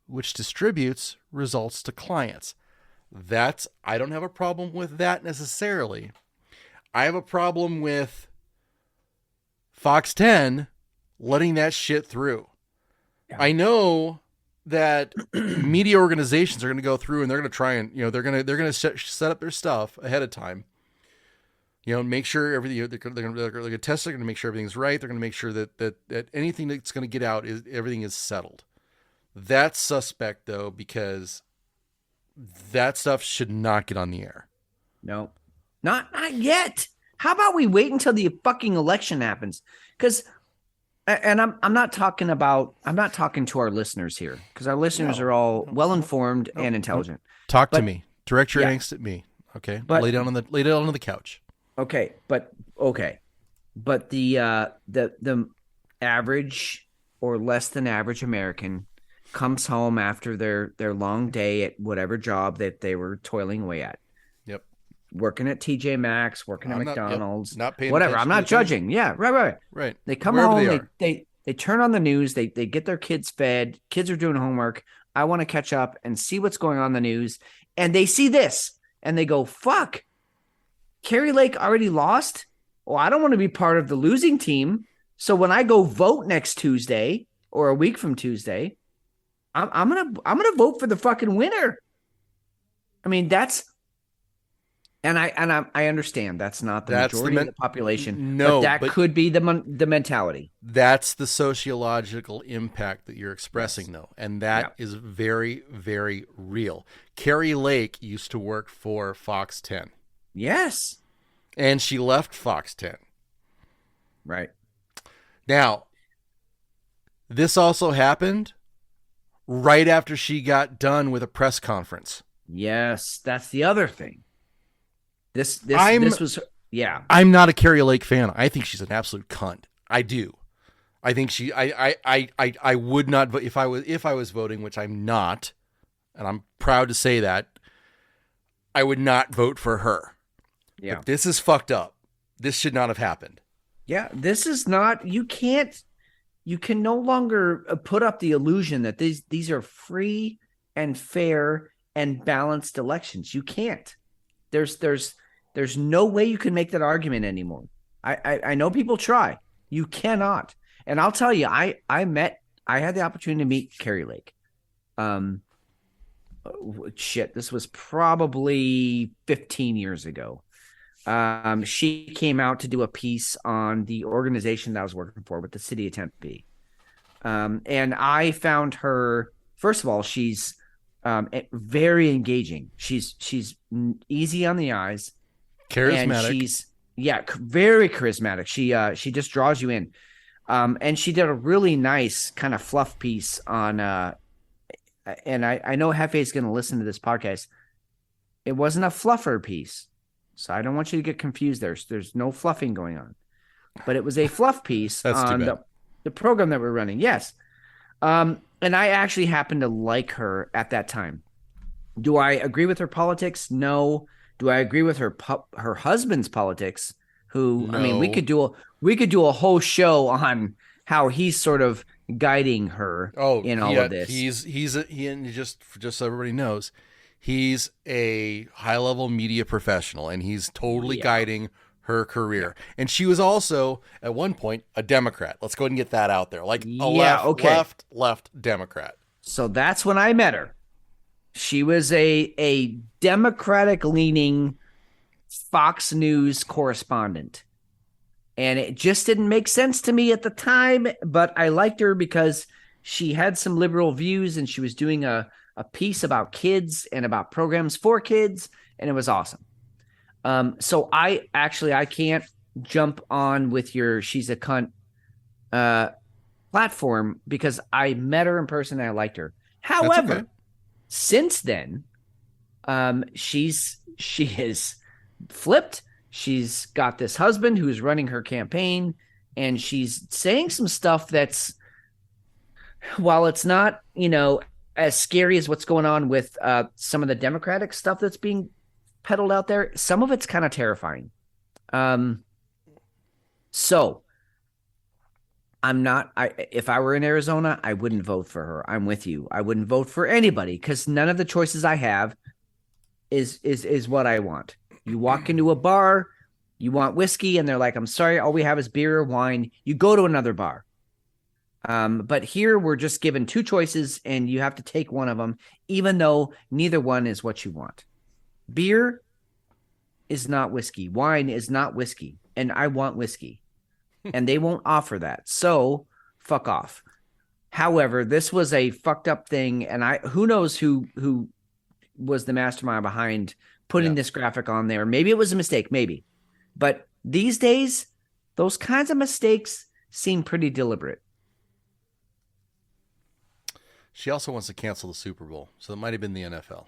which distributes results to clients. I don't have a problem with that necessarily. I have a problem with Fox 10 letting that shit through. Yeah. I know that media organizations are going to go through and they're going to try and, they're going to set up their stuff ahead of time, make sure everything, they're going to test, they're going to make sure everything's right. They're going to make sure that anything that's going to get out everything is settled. That's suspect though, because that stuff should not get on the air. No, not yet. How about we wait until the fucking election happens? Because, and I'm not talking to our listeners here, because our listeners are all well-informed and intelligent. Talk to me. Direct your angst at me. Okay. Lay down on the couch. Okay. But the average or less than average American comes home after their long day at whatever job that they were toiling away at. Yep. Working at TJ Maxx, working at McDonald's, not paying whatever. I'm not judging. Yeah, right. They come home, they turn on the news, they get their kids fed, kids are doing homework. I want to catch up and see what's going on in the news. And they see this and they go, fuck, Carrie Lake already lost? Well, I don't want to be part of the losing team. So when I go vote next Tuesday or a week from Tuesday, I'm gonna vote for the fucking winner. I mean, And I understand that's not the majority of the population. No, but that could be the mentality. That's the sociological impact that you're expressing, though, and that is very, very real. Carrie Lake used to work for Fox 10. Yes, and she left Fox 10. Right. Now, this also happened right after she got done with a press conference. Yes, that's the other thing. This was. I'm not a Carrie Lake fan. I think she's an absolute cunt. I do. I think I would not vote if I was voting, which I'm not, and I'm proud to say that. I would not vote for her. Yeah. But this is fucked up. This should not have happened. Yeah, this is not. You can no longer put up the illusion that these are free and fair and balanced elections. You can't. There's no way you can make that argument anymore. I know people try. You cannot. And I'll tell you, I had the opportunity to meet Carrie Lake. This was probably 15 years ago. She came out to do a piece on the organization that I was working for with the city of Tempe. And I found her, first of all, she's very engaging. She's easy on the eyes. Charismatic. And she's very charismatic. She just draws you in. And she did a really nice kind of fluff piece on and I know Hefe is going to listen to this podcast. It wasn't a fluffer piece. So I don't want you to get confused there. There's no fluffing going on. But it was a fluff piece on the program that we're running. Yes. And I actually happened to like her at that time. Do I agree with her politics? No. Do I agree with her husband's politics? Who, no. I mean, we could do a whole show on how he's sort of guiding her in all of this. And just so everybody knows, he's a high-level media professional, and he's totally guiding her career. And she was also, at one point, a Democrat. Let's go ahead and get that out there. Like a left Democrat. So that's when I met her. She was a Democratic-leaning Fox News correspondent. And it just didn't make sense to me at the time, but I liked her because she had some liberal views and she was doing a piece about kids and about programs for kids, and it was awesome. So I can't jump on with your she's a cunt platform because I met her in person and I liked her. However, since then, she has flipped. She's got this husband who's running her campaign, and she's saying some stuff that's, while it's not, as scary as what's going on with some of the Democratic stuff that's being peddled out there, some of it's kind of terrifying. So if I were in Arizona, I wouldn't vote for her. I'm with you. I wouldn't vote for anybody because none of the choices I have is what I want. You walk into a bar, you want whiskey, and they're like, I'm sorry, all we have is beer or wine. You go to another bar. But here we're just given two choices, and you have to take one of them, even though neither one is what you want. Beer is not whiskey. Wine is not whiskey, and I want whiskey. And they won't offer that. So fuck off. However, this was a fucked up thing, and who knows who was the mastermind behind putting this graphic on there. Maybe it was a mistake, maybe. But these days, those kinds of mistakes seem pretty deliberate. She also wants to cancel the Super Bowl, so it might have been the NFL.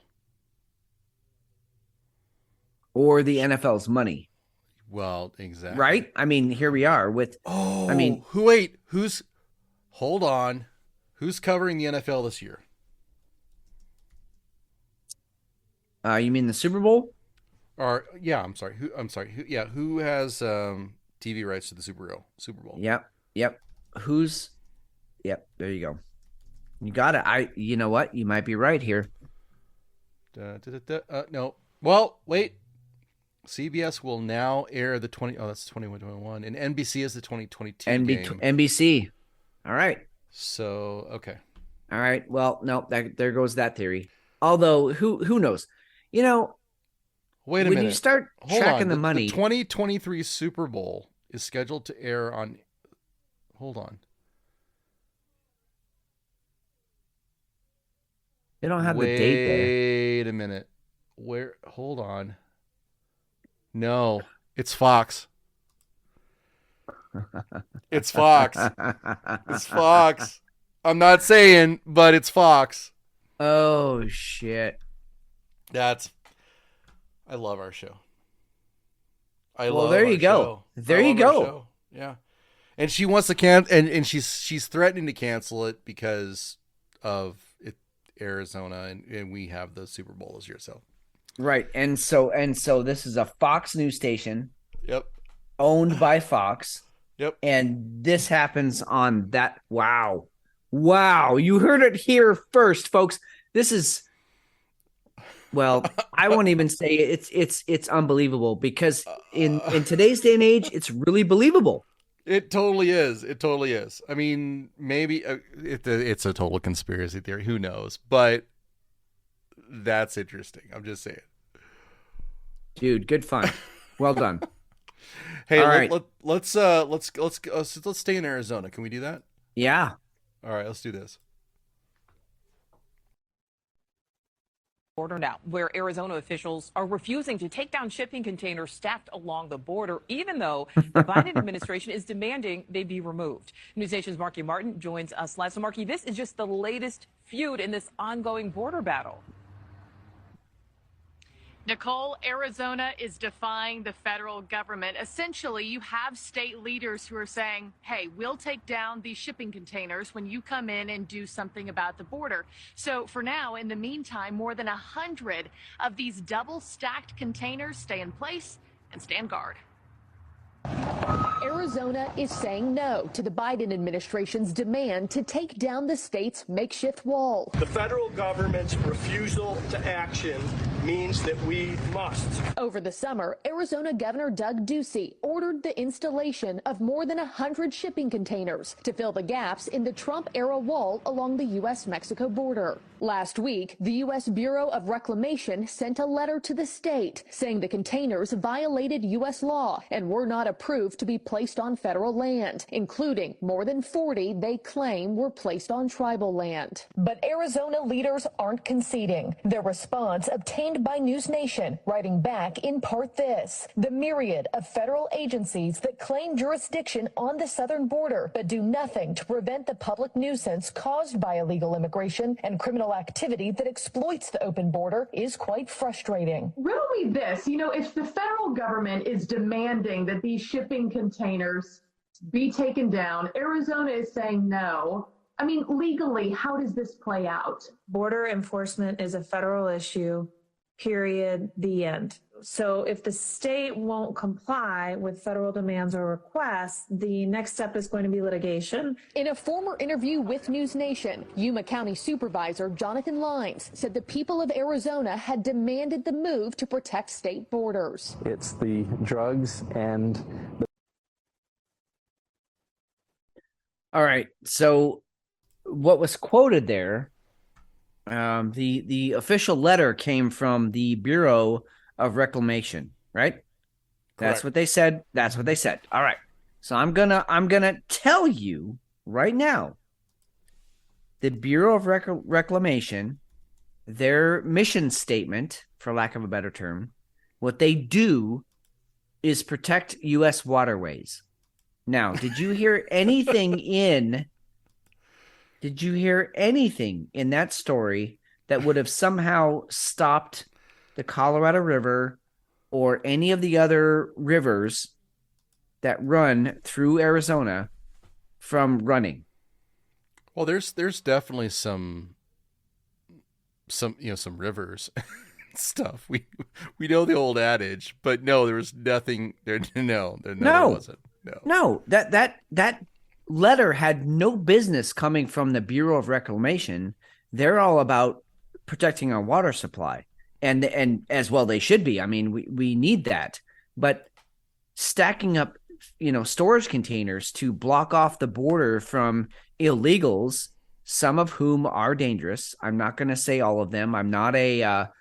Or the NFL's money. Well, exactly. Right? I mean, here we are with... who's... Hold on. Who's covering the NFL this year? You mean the Super Bowl? I'm sorry. Who has TV rights to the Super Bowl? Yep. Yep. There you go. You got it. You know what? You might be right here. No. Well, wait. CBS will now air the 2021, and NBC is the 2022 game. NBC. All right. So, okay. All right. Well, no, there goes that theory. Although, who knows? Wait a minute. When you start tracking the money. The 2023 Super Bowl is scheduled to air on... Hold on. They don't have the date there. Wait a minute. Hold on. No, it's Fox. It's Fox. It's Fox. I'm not saying, but it's Fox. Oh, shit. I love our show. There you go. There you go. Yeah. And she wants to and she's threatening to cancel it because of Arizona and we have the Super Bowl this year. So right. And so this is a Fox News station. Yep. Owned by Fox. Yep. And this happens on that. Wow. You heard it here first, folks. This is, well, I won't even say it's unbelievable because in today's day and age, it's really believable. It totally is. I mean, maybe it's a total conspiracy theory. Who knows? But that's interesting. I'm just saying. Dude, good fun. Well done. Hey, all right. let's stay in Arizona. Can we do that? Yeah. All right, let's do this. Border now, where Arizona officials are refusing to take down shipping containers stacked along the border, even though the Biden administration is demanding they be removed. NewsNation's Marky Martin joins us live. So, Marky, this is just the latest feud in this ongoing border battle. Nicole, Arizona is defying the federal government. Essentially, you have state leaders who are saying, hey, we'll take down these shipping containers when you come in and do something about the border. So for now, in the meantime, more than 100 of these double-stacked containers stay in place and stand guard. Arizona is saying no to the Biden administration's demand to take down the state's makeshift wall. The federal government's refusal to action means that we must. Over the summer, Arizona Governor Doug Ducey ordered the installation of more than 100 shipping containers to fill the gaps in the Trump-era wall along the U.S.-Mexico border. Last week, the U.S. Bureau of Reclamation sent a letter to the state saying the containers violated U.S. law and were not approved to be placed on federal land, including more than 40 they claim were placed on tribal land. But Arizona leaders aren't conceding. Their response obtained by News Nation, writing back in part this: the myriad of federal agencies that claim jurisdiction on the southern border but do nothing to prevent the public nuisance caused by illegal immigration and criminal activity that exploits the open border is quite frustrating. Riddle me this, if the federal government is demanding that these shipping containers be taken down, Arizona is saying no. I mean, legally, how does this play out? Border enforcement is a federal issue, period, the end. So if the state won't comply with federal demands or requests, the next step is going to be litigation. In a former interview with News Nation, Yuma County Supervisor Jonathan Lines said the people of Arizona had demanded the move to protect state borders. It's the drugs and the... All right. So what was quoted there, the official letter came from the Bureau of Reclamation, right? That's what they said. That's what they said. All right. So I'm gonna tell you right now, the Bureau of Reclamation, their mission statement, for lack of a better term, what they do is protect U.S. waterways. Now, did you hear anything in that story that would have somehow stopped the Colorado River or any of the other rivers that run through Arizona from running? Well, there's definitely some rivers stuff. We know the old adage, but no, there was nothing there. No, there wasn't. No, that letter had no business coming from the Bureau of Reclamation. They're all about protecting our water supply. And as well they should be. I mean, we need that. But stacking up, storage containers to block off the border from illegals, some of whom are dangerous. I'm not going to say all of them. I'm not a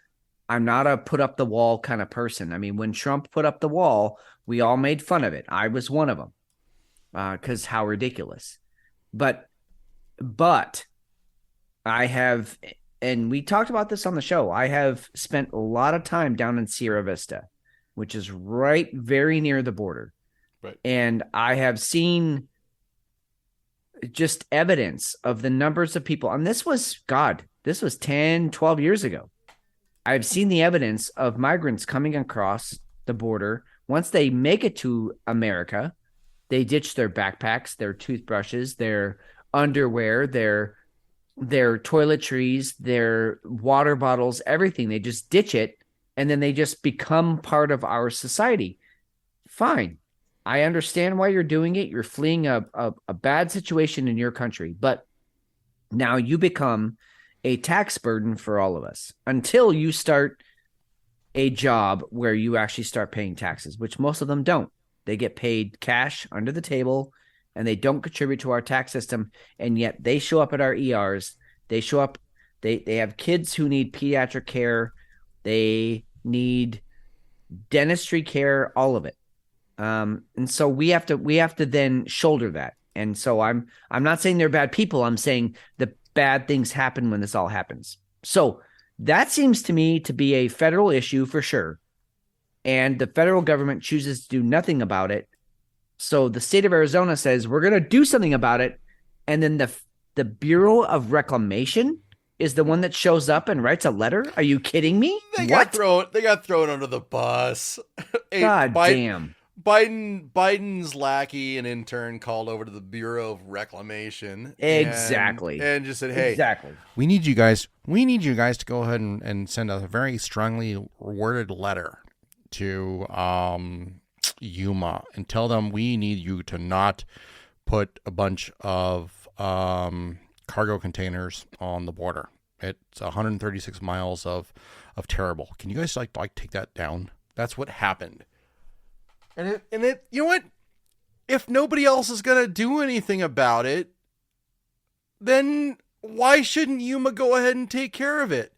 put up the wall kind of person. I mean, when Trump put up the wall, we all made fun of it. I was one of them because how ridiculous. But I have... And we talked about this on the show. I have spent a lot of time down in Sierra Vista, which is right very near the border. Right. And I have seen just evidence of the numbers of people. And this was 10, 12 years ago. I've seen the evidence of migrants coming across the border. Once they make it to America, they ditch their backpacks, their toothbrushes, their underwear, their toiletries, their water bottles, everything. They just ditch it, and then they just become part of our society. Fine. I understand why you're doing it. You're fleeing a bad situation in your country, but now you become a tax burden for all of us until you start a job where you actually start paying taxes, which most of them don't. They get paid cash under the table, and they don't contribute to our tax system, and yet they show up at our ERs. They show up. They have kids who need pediatric care. They need dentistry care, all of it. And so we have to then shoulder that. And so I'm not saying they're bad people. I'm saying the bad things happen when this all happens. So that seems to me to be a federal issue for sure. And the federal government chooses to do nothing about it. So the state of Arizona says, we're going to do something about it. And then the Bureau of Reclamation is the one that shows up and writes a letter. Are you kidding me? They got thrown under the bus. God damn. Biden's lackey and intern called over to the Bureau of Reclamation. Exactly. And just said, hey, exactly. We need you guys to go ahead and send a very strongly worded letter to Yuma and tell them we need you to not put a bunch of cargo containers on the border. It's 136 miles of terrible. Can you guys like take that down? That's what happened. And it you know what? If nobody else is going to do anything about it, then why shouldn't Yuma go ahead and take care of it?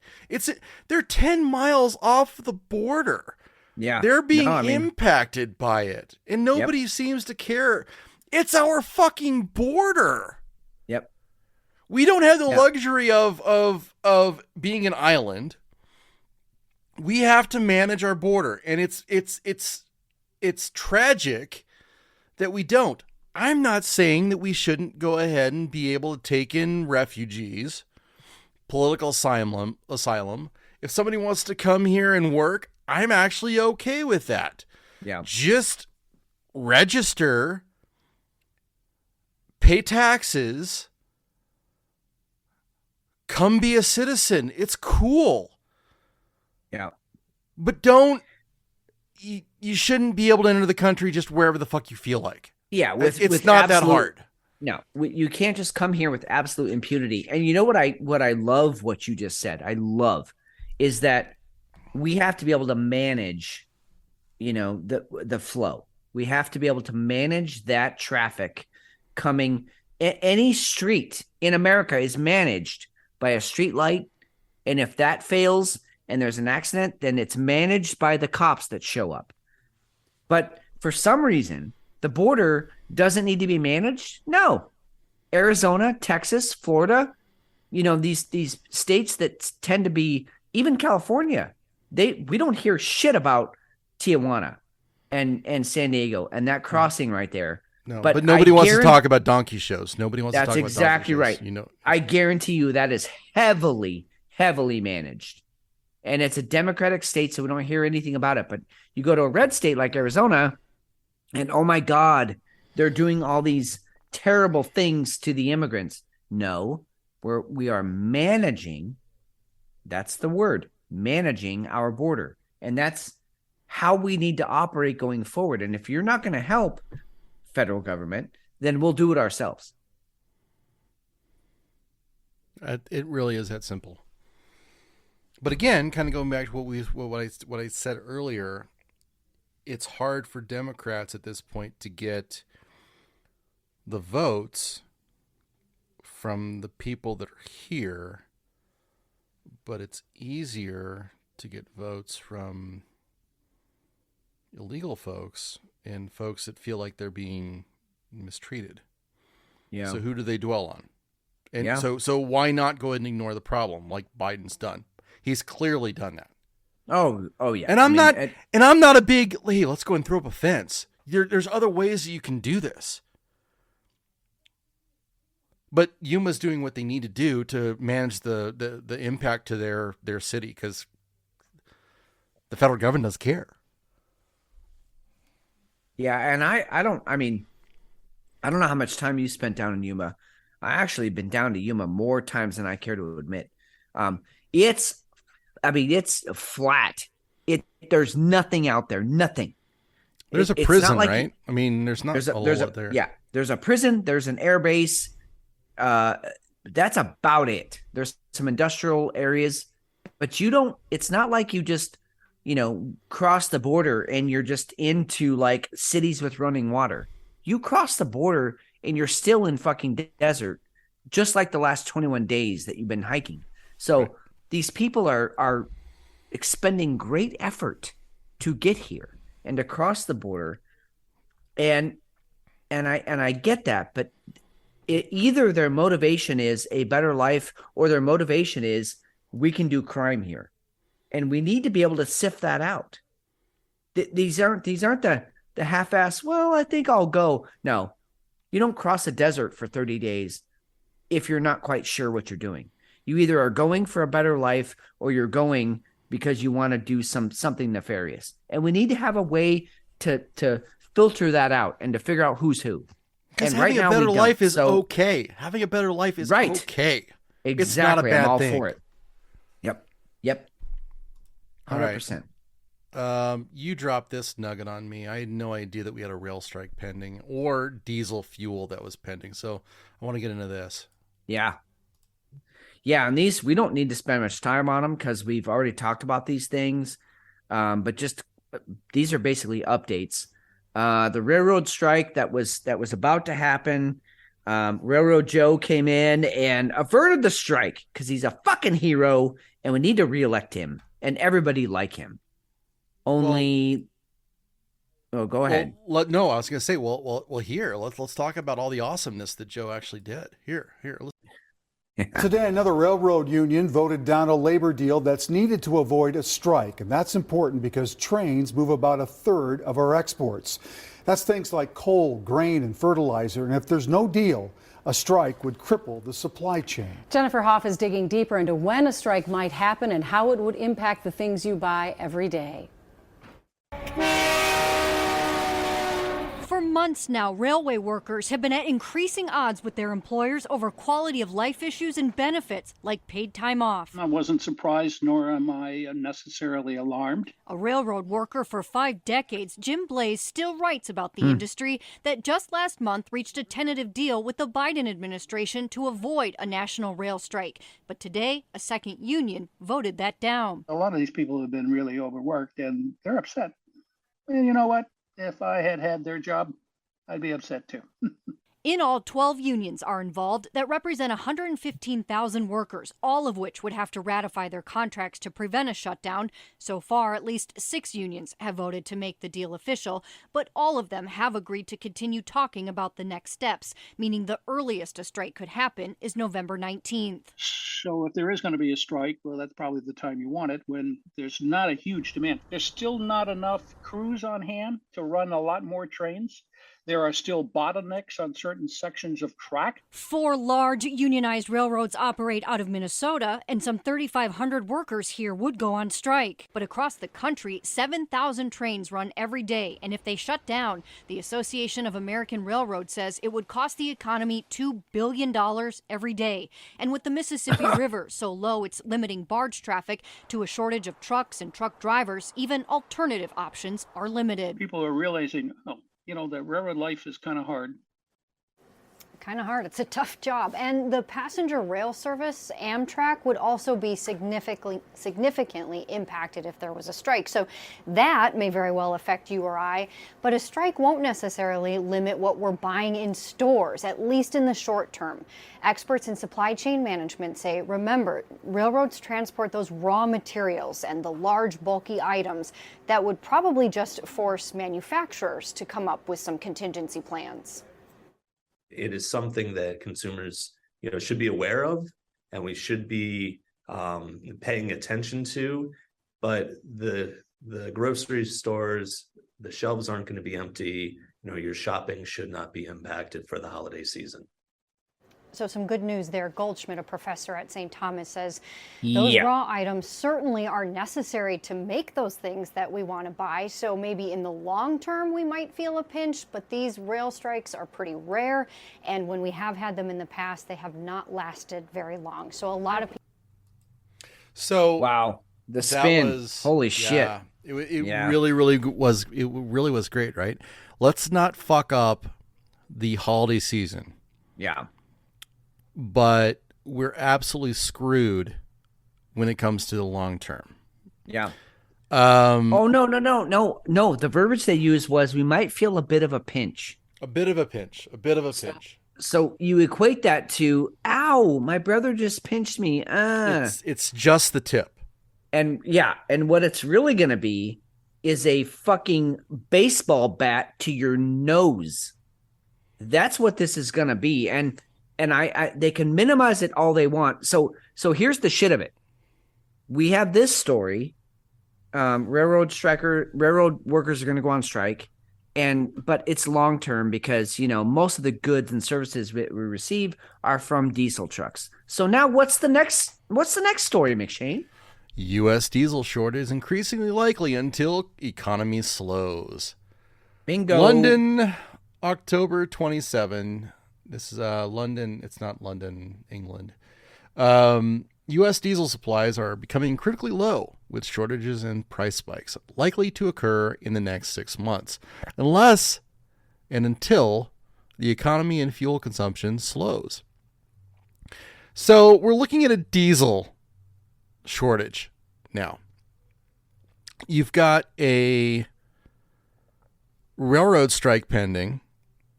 They're 10 miles off the border. Yeah. They're being impacted by it, and nobody seems to care. It's our fucking border. Yep. We don't have the luxury of being an island. We have to manage our border, and it's tragic that we don't. I'm not saying that we shouldn't go ahead and be able to take in refugees, political asylum. If somebody wants to come here and work, I'm actually okay with that. Yeah. Just register, pay taxes, come be a citizen. It's cool. Yeah. But you shouldn't be able to enter the country just wherever the fuck you feel like. Yeah. It's not that hard. No, you can't just come here with absolute impunity. And you know what I love what you just said. I love is that we have to be able to manage, the flow. We have to be able to manage that traffic coming. Any street in America is managed by a street light. And if that fails and there's an accident, then it's managed by the cops that show up. But for some reason, the border doesn't need to be managed. No. Arizona, Texas, Florida, these states that tend to be, even California, we don't hear shit about Tijuana and San Diego and that crossing right there. No, but nobody wants to talk about donkey shows. Nobody wants to talk about donkey shows. That's exactly right. I guarantee you that is heavily, heavily managed. And it's a Democratic state, so we don't hear anything about it. But you go to a red state like Arizona, and oh my God, they're doing all these terrible things to the immigrants. No, we are managing. That's the word, managing our border. And that's how we need to operate going forward. And if you're not going to help federal government, then we'll do it ourselves. It really is that simple. But again, kind of going back to what I said earlier, it's hard for Democrats at this point to get the votes from the people that are here, but it's easier to get votes from illegal folks and folks that feel like they're being mistreated. Yeah. So who do they dwell on? And so why not go ahead and ignore the problem like Biden's done? He's clearly done that. Oh yeah. And I'm not a big, hey, let's go and throw up a fence. There's other ways that you can do this. But Yuma's doing what they need to do to manage the impact to their city because the federal government doesn't care. Yeah, and I don't know how much time you spent down in Yuma. I actually been down to Yuma more times than I care to admit. It's flat. There's nothing out there. Nothing. There's a prison, right? I mean, there's not a lot there. Yeah, there's a prison. There's an air base. That's about it. There's some industrial areas, but it's not like you just, cross the border and you're just into like cities with running water. You cross the border and you're still in fucking desert, just like the last 21 days that you've been hiking. So these people are expending great effort to get here and to cross the border. And I get that, but either their motivation is a better life or their motivation is we can do crime here. And we need to be able to sift that out. These aren't the half-ass, well, I think I'll go. No, you don't cross a desert for 30 days if you're not quite sure what you're doing. You either are going for a better life or you're going because you want to do something nefarious. And we need to have a way to filter that out and to figure out who's who. Because having a better life is okay. Having a better life is okay. Exactly. It's not a bad I'm all thing. for it. Yep. 100%. You dropped this nugget on me. I had no idea that we had a rail strike pending or diesel fuel that was pending. So I want to get into this. Yeah, Yeah, and these, we don't need to spend much time on them because we've already talked about these things. But just these are basically updates. The railroad strike that was about to happen. Railroad Joe came in and averted the strike because he's a fucking hero, and we need to reelect him, and everybody like him. Only, go ahead. No, I was going to say, here, let's talk about all the awesomeness that Joe actually did. Here. Today, another railroad union voted down a labor deal that's needed to avoid a strike. And that's important because trains move about 1/3 of our exports. That's things like coal, grain, and fertilizer. And if there's no deal, a strike would cripple the supply chain. Jennifer Hoff is digging deeper into when a strike might happen and how it would impact the things you buy every day. For months now, railway workers have been at increasing odds with their employers over quality of life issues and benefits like paid time off. I wasn't surprised, nor am I necessarily alarmed. A railroad worker for 5 decades, Jim Blaze still writes about the industry that just last month reached a tentative deal with the Biden administration to avoid a national rail strike. But today, a second union voted that down. A lot of these people have been really overworked, and they're upset. And you know what? If I had their job, I'd be upset too. In all, 12 unions are involved that represent 115,000 workers, all of which would have to ratify their contracts to prevent a shutdown. So far, at least 6 unions have voted to make the deal official, but all of them have agreed to continue talking about the next steps, meaning the earliest a strike could happen is November 19th. So if there is going to be a strike, well, that's probably the time you want it, when there's not a huge demand. There's still not enough crews on hand to run a lot more trains. There are still bottlenecks on certain sections of track. 4 large unionized railroads operate out of Minnesota, and some 3,500 workers here would go on strike. But across the country, 7,000 trains run every day, and if they shut down, the Association of American Railroads says it would cost the economy $2 billion every day. And with the Mississippi River so low it's limiting barge traffic to a shortage of trucks and truck drivers, even alternative options are limited. People are realizing, that railroad life is kind of hard. It's a tough job. And the passenger rail service, Amtrak, would also be significantly impacted if there was a strike. So that may very well affect you or I. But a strike won't necessarily limit what we're buying in stores, at least in the short term. Experts in supply chain management say, remember, railroads transport those raw materials and the large, bulky items that would probably just force manufacturers to come up with some contingency plans. It is something that consumers, should be aware of, and we should be paying attention to. But the grocery stores, the shelves aren't going to be empty. Your shopping should not be impacted for the holiday season. So some good news there. Goldschmidt, a professor at St. Thomas, says those raw items certainly are necessary to make those things that we want to buy. So maybe in the long term, we might feel a pinch, but these rail strikes are pretty rare. And when we have had them in the past, they have not lasted very long. So a lot of people. So wow, the spin. Holy shit. It really was great, right? Let's not fuck up the holiday season. Yeah. But we're absolutely screwed when it comes to the long term. Yeah. No. The verbiage they used was we might feel a bit of a pinch. A bit of a pinch. So you equate that to, ow, my brother just pinched me. It's just the tip. And what it's really going to be is a fucking baseball bat to your nose. That's what this is going to be. And I they can minimize it all they want. So here's the shit of it. We have this story. Railroad workers are going to go on strike, but it's long term because most of the goods and services we receive are from diesel trucks. So now what's the next story, McShane? U.S. diesel shortage is increasingly likely until economy slows. Bingo. London, October 27. This is London. It's not London, England. U.S. diesel supplies are becoming critically low, with shortages and price spikes likely to occur in the next 6 months, unless and until the economy and fuel consumption slows. So we're looking at a diesel shortage now. You've got a railroad strike pending,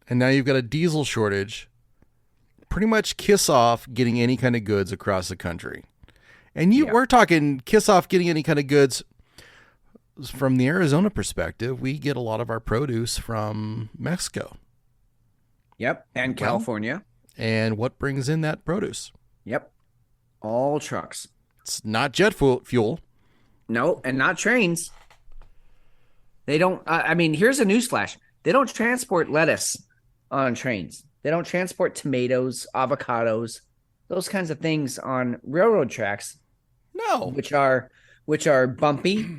and now you've got a diesel shortage. Pretty much kiss off getting any kind of goods across the country. And we're talking kiss off getting any kind of goods from the Arizona perspective. We get a lot of our produce from Mexico. Yep. And California. And what brings in that produce? Yep. All trucks. It's not jet fuel. No, and not trains. They don't, I mean, here's a newsflash. They don't transport lettuce on trains. They don't transport tomatoes, avocados, those kinds of things on railroad tracks. No. Which are bumpy.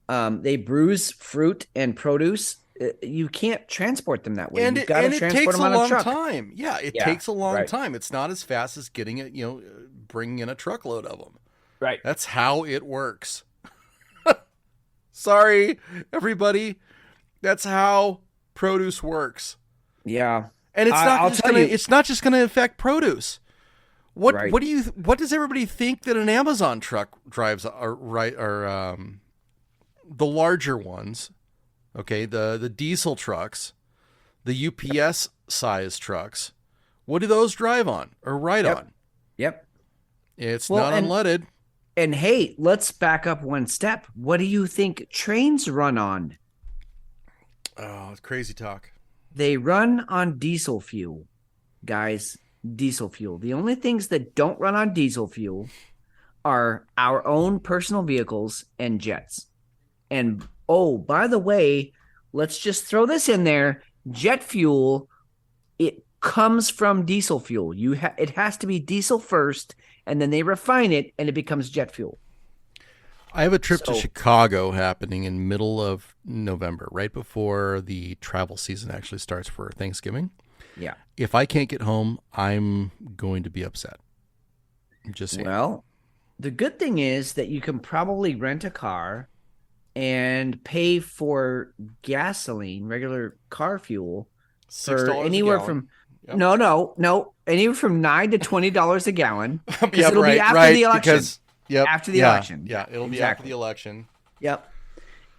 They bruise fruit and produce. You can't transport them that way. And You've got to it transport takes them a on a long truck. time. Yeah, it takes a long right. time. It's not as fast as getting it, bringing in a truckload of them. Right. That's how it works. Sorry, everybody. That's how produce works. Yeah. And it's not just gonna affect produce. What does everybody think that an Amazon truck drives are the larger ones? Okay, the diesel trucks, the UPS size trucks. What do those drive on or ride on? Yep. It's not unleaded. And hey, let's back up one step. What do you think trains run on? Oh, it's crazy talk. They run on diesel fuel, guys. Diesel fuel. The only things that don't run on diesel fuel are our own personal vehicles and jets. And oh, by the way, let's just throw this in there. Jet fuel, it comes from diesel fuel. It has to be diesel first, and then they refine it, and it becomes jet fuel. I have a trip to Chicago happening in middle of November, right before the travel season actually starts for Thanksgiving. Yeah. If I can't get home, I'm going to be upset. I'm just saying. Well, the good thing is that you can probably rent a car and pay for gasoline, regular car fuel, for anywhere from anywhere from $9 to $20 a gallon. Yeah, it'll be after the election. After the election. Yeah, it'll be after the election. Yep.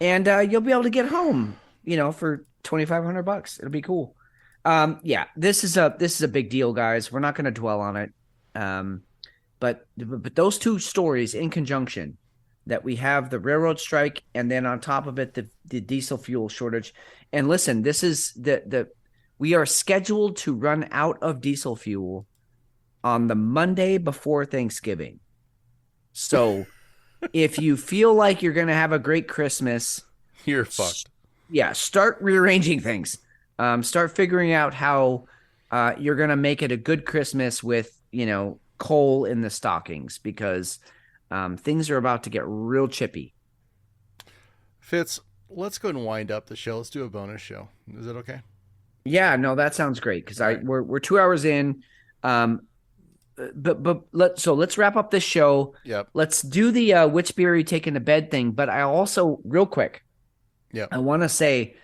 And you'll be able to get home, for $2,500. It'll be cool. This is a big deal, guys. We're not going to dwell on it. But those two stories in conjunction, that we have the railroad strike, and then on top of it, the diesel fuel shortage. And listen, this is we are scheduled to run out of diesel fuel on the Monday before Thanksgiving. So if you feel like you're going to have a great Christmas, you're fucked. Yeah. Start rearranging things. Start figuring out how you're going to make it a good Christmas with, coal in the stockings, because things are about to get real chippy. Fitz, let's go and wind up the show. Let's do a bonus show. Is it okay? Yeah, no, that sounds great, because we're 2 hours in. But let's wrap up this show. Yep. Let's do the which beer are you taking to bed thing. But I also, real quick, I want to say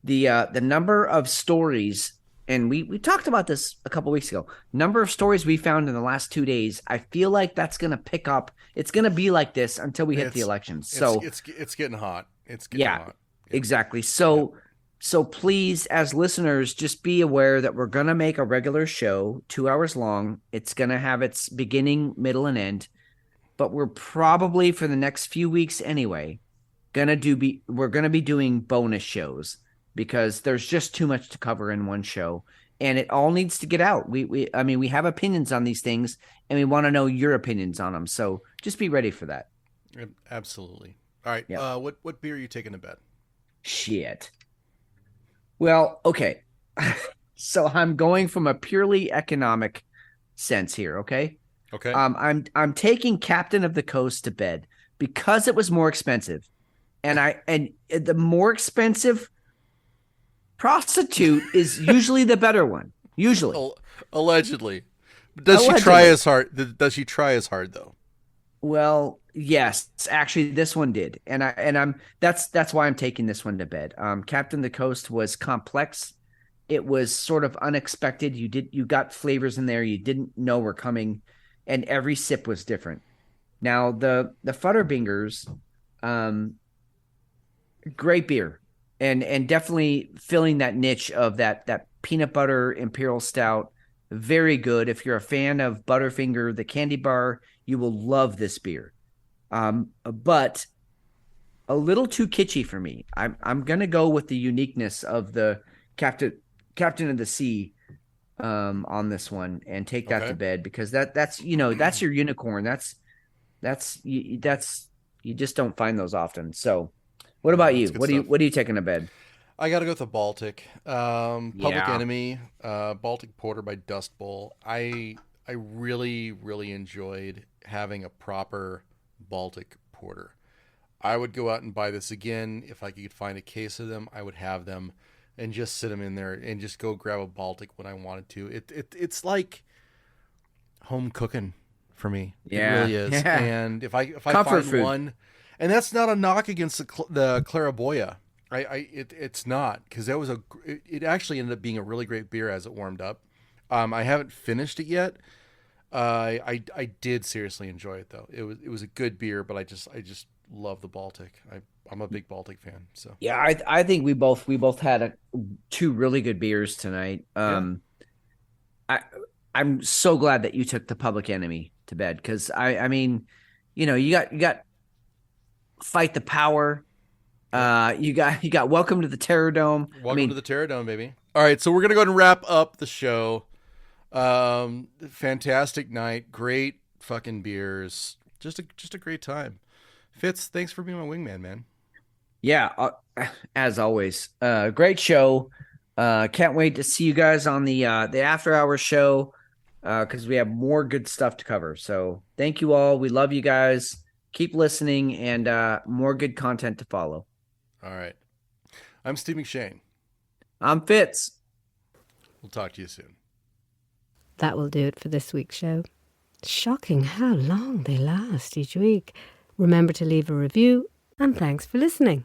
the number of stories, and we talked about this a couple weeks ago. Number of stories we found in the last 2 days. I feel like that's going to pick up. It's going to be like this until we hit the elections. So it's getting hot. It's getting hot. Yeah, exactly. So please, as listeners, just be aware that we're going to make a regular show, 2 hours long. It's going to have its beginning, middle, and end. But we're probably, for the next few weeks anyway, we're going to be doing bonus shows, because there's just too much to cover in one show. And it all needs to get out. We have opinions on these things, and we want to know your opinions on them. So just be ready for that. Absolutely. All right. Yeah. What beer are you taking to bed? Shit. Well, okay. So I'm going from a purely economic sense here, okay? Okay. I'm taking Captain of the Coast to bed because it was more expensive. And the more expensive prostitute is usually the better one. Usually. Allegedly. Does she try as hard? Does she try as hard though? Well, yes, actually this one did. And that's why I'm taking this one to bed. Captain of the Coast was complex. It was sort of unexpected. You got flavors in there you didn't know were coming. and every sip was different. Now the Futterbingers, great beer, and definitely filling that niche of that peanut butter Imperial Stout. Very good. If you're a fan of Butterfinger, the candy bar, you will love this beer. But a little too kitschy for me. I'm gonna go with the uniqueness of the Captain of the Sea on this one and take that to bed, because that's your unicorn. That's you just don't find those often. So what about you? What are you taking to bed? I got to go with the Baltic. Public Yeah. Enemy, Baltic Porter by Dust Bowl. I really, really enjoyed having a proper Baltic Porter. I would go out and buy this again. If I could find a case of them, I would have them and just sit them in there and just go grab a Baltic when I wanted to. It's like home cooking for me. Yeah. It really is. Yeah. And if I Comfort find food. one, and that's not a knock against the Clareboya. It's not, because that was it actually ended up being a really great beer as it warmed up. I haven't finished it yet. I did seriously enjoy it though. It was a good beer, but I just love the Baltic. I'm a big Baltic fan. So Yeah, I think we both had two really good beers tonight. I'm so glad that you took the Public Enemy to bed, because I mean, you got Fight the Power. You got Welcome to the Terror Dome. Welcome to the Terror Dome, baby. All right, so we're gonna go ahead and wrap up the show. Fantastic night, great fucking beers, just a great time. Fitz, thanks for being my wingman, man. Yeah, as always, great show. Can't wait to see you guys on the after hour show, because we have more good stuff to cover. So thank you all. We love you guys. Keep listening, and more good content to follow. All right. I'm Steve McShane. I'm Fitz. We'll talk to you soon. That will do it for this week's show. Shocking how long they last each week. Remember to leave a review, and thanks for listening.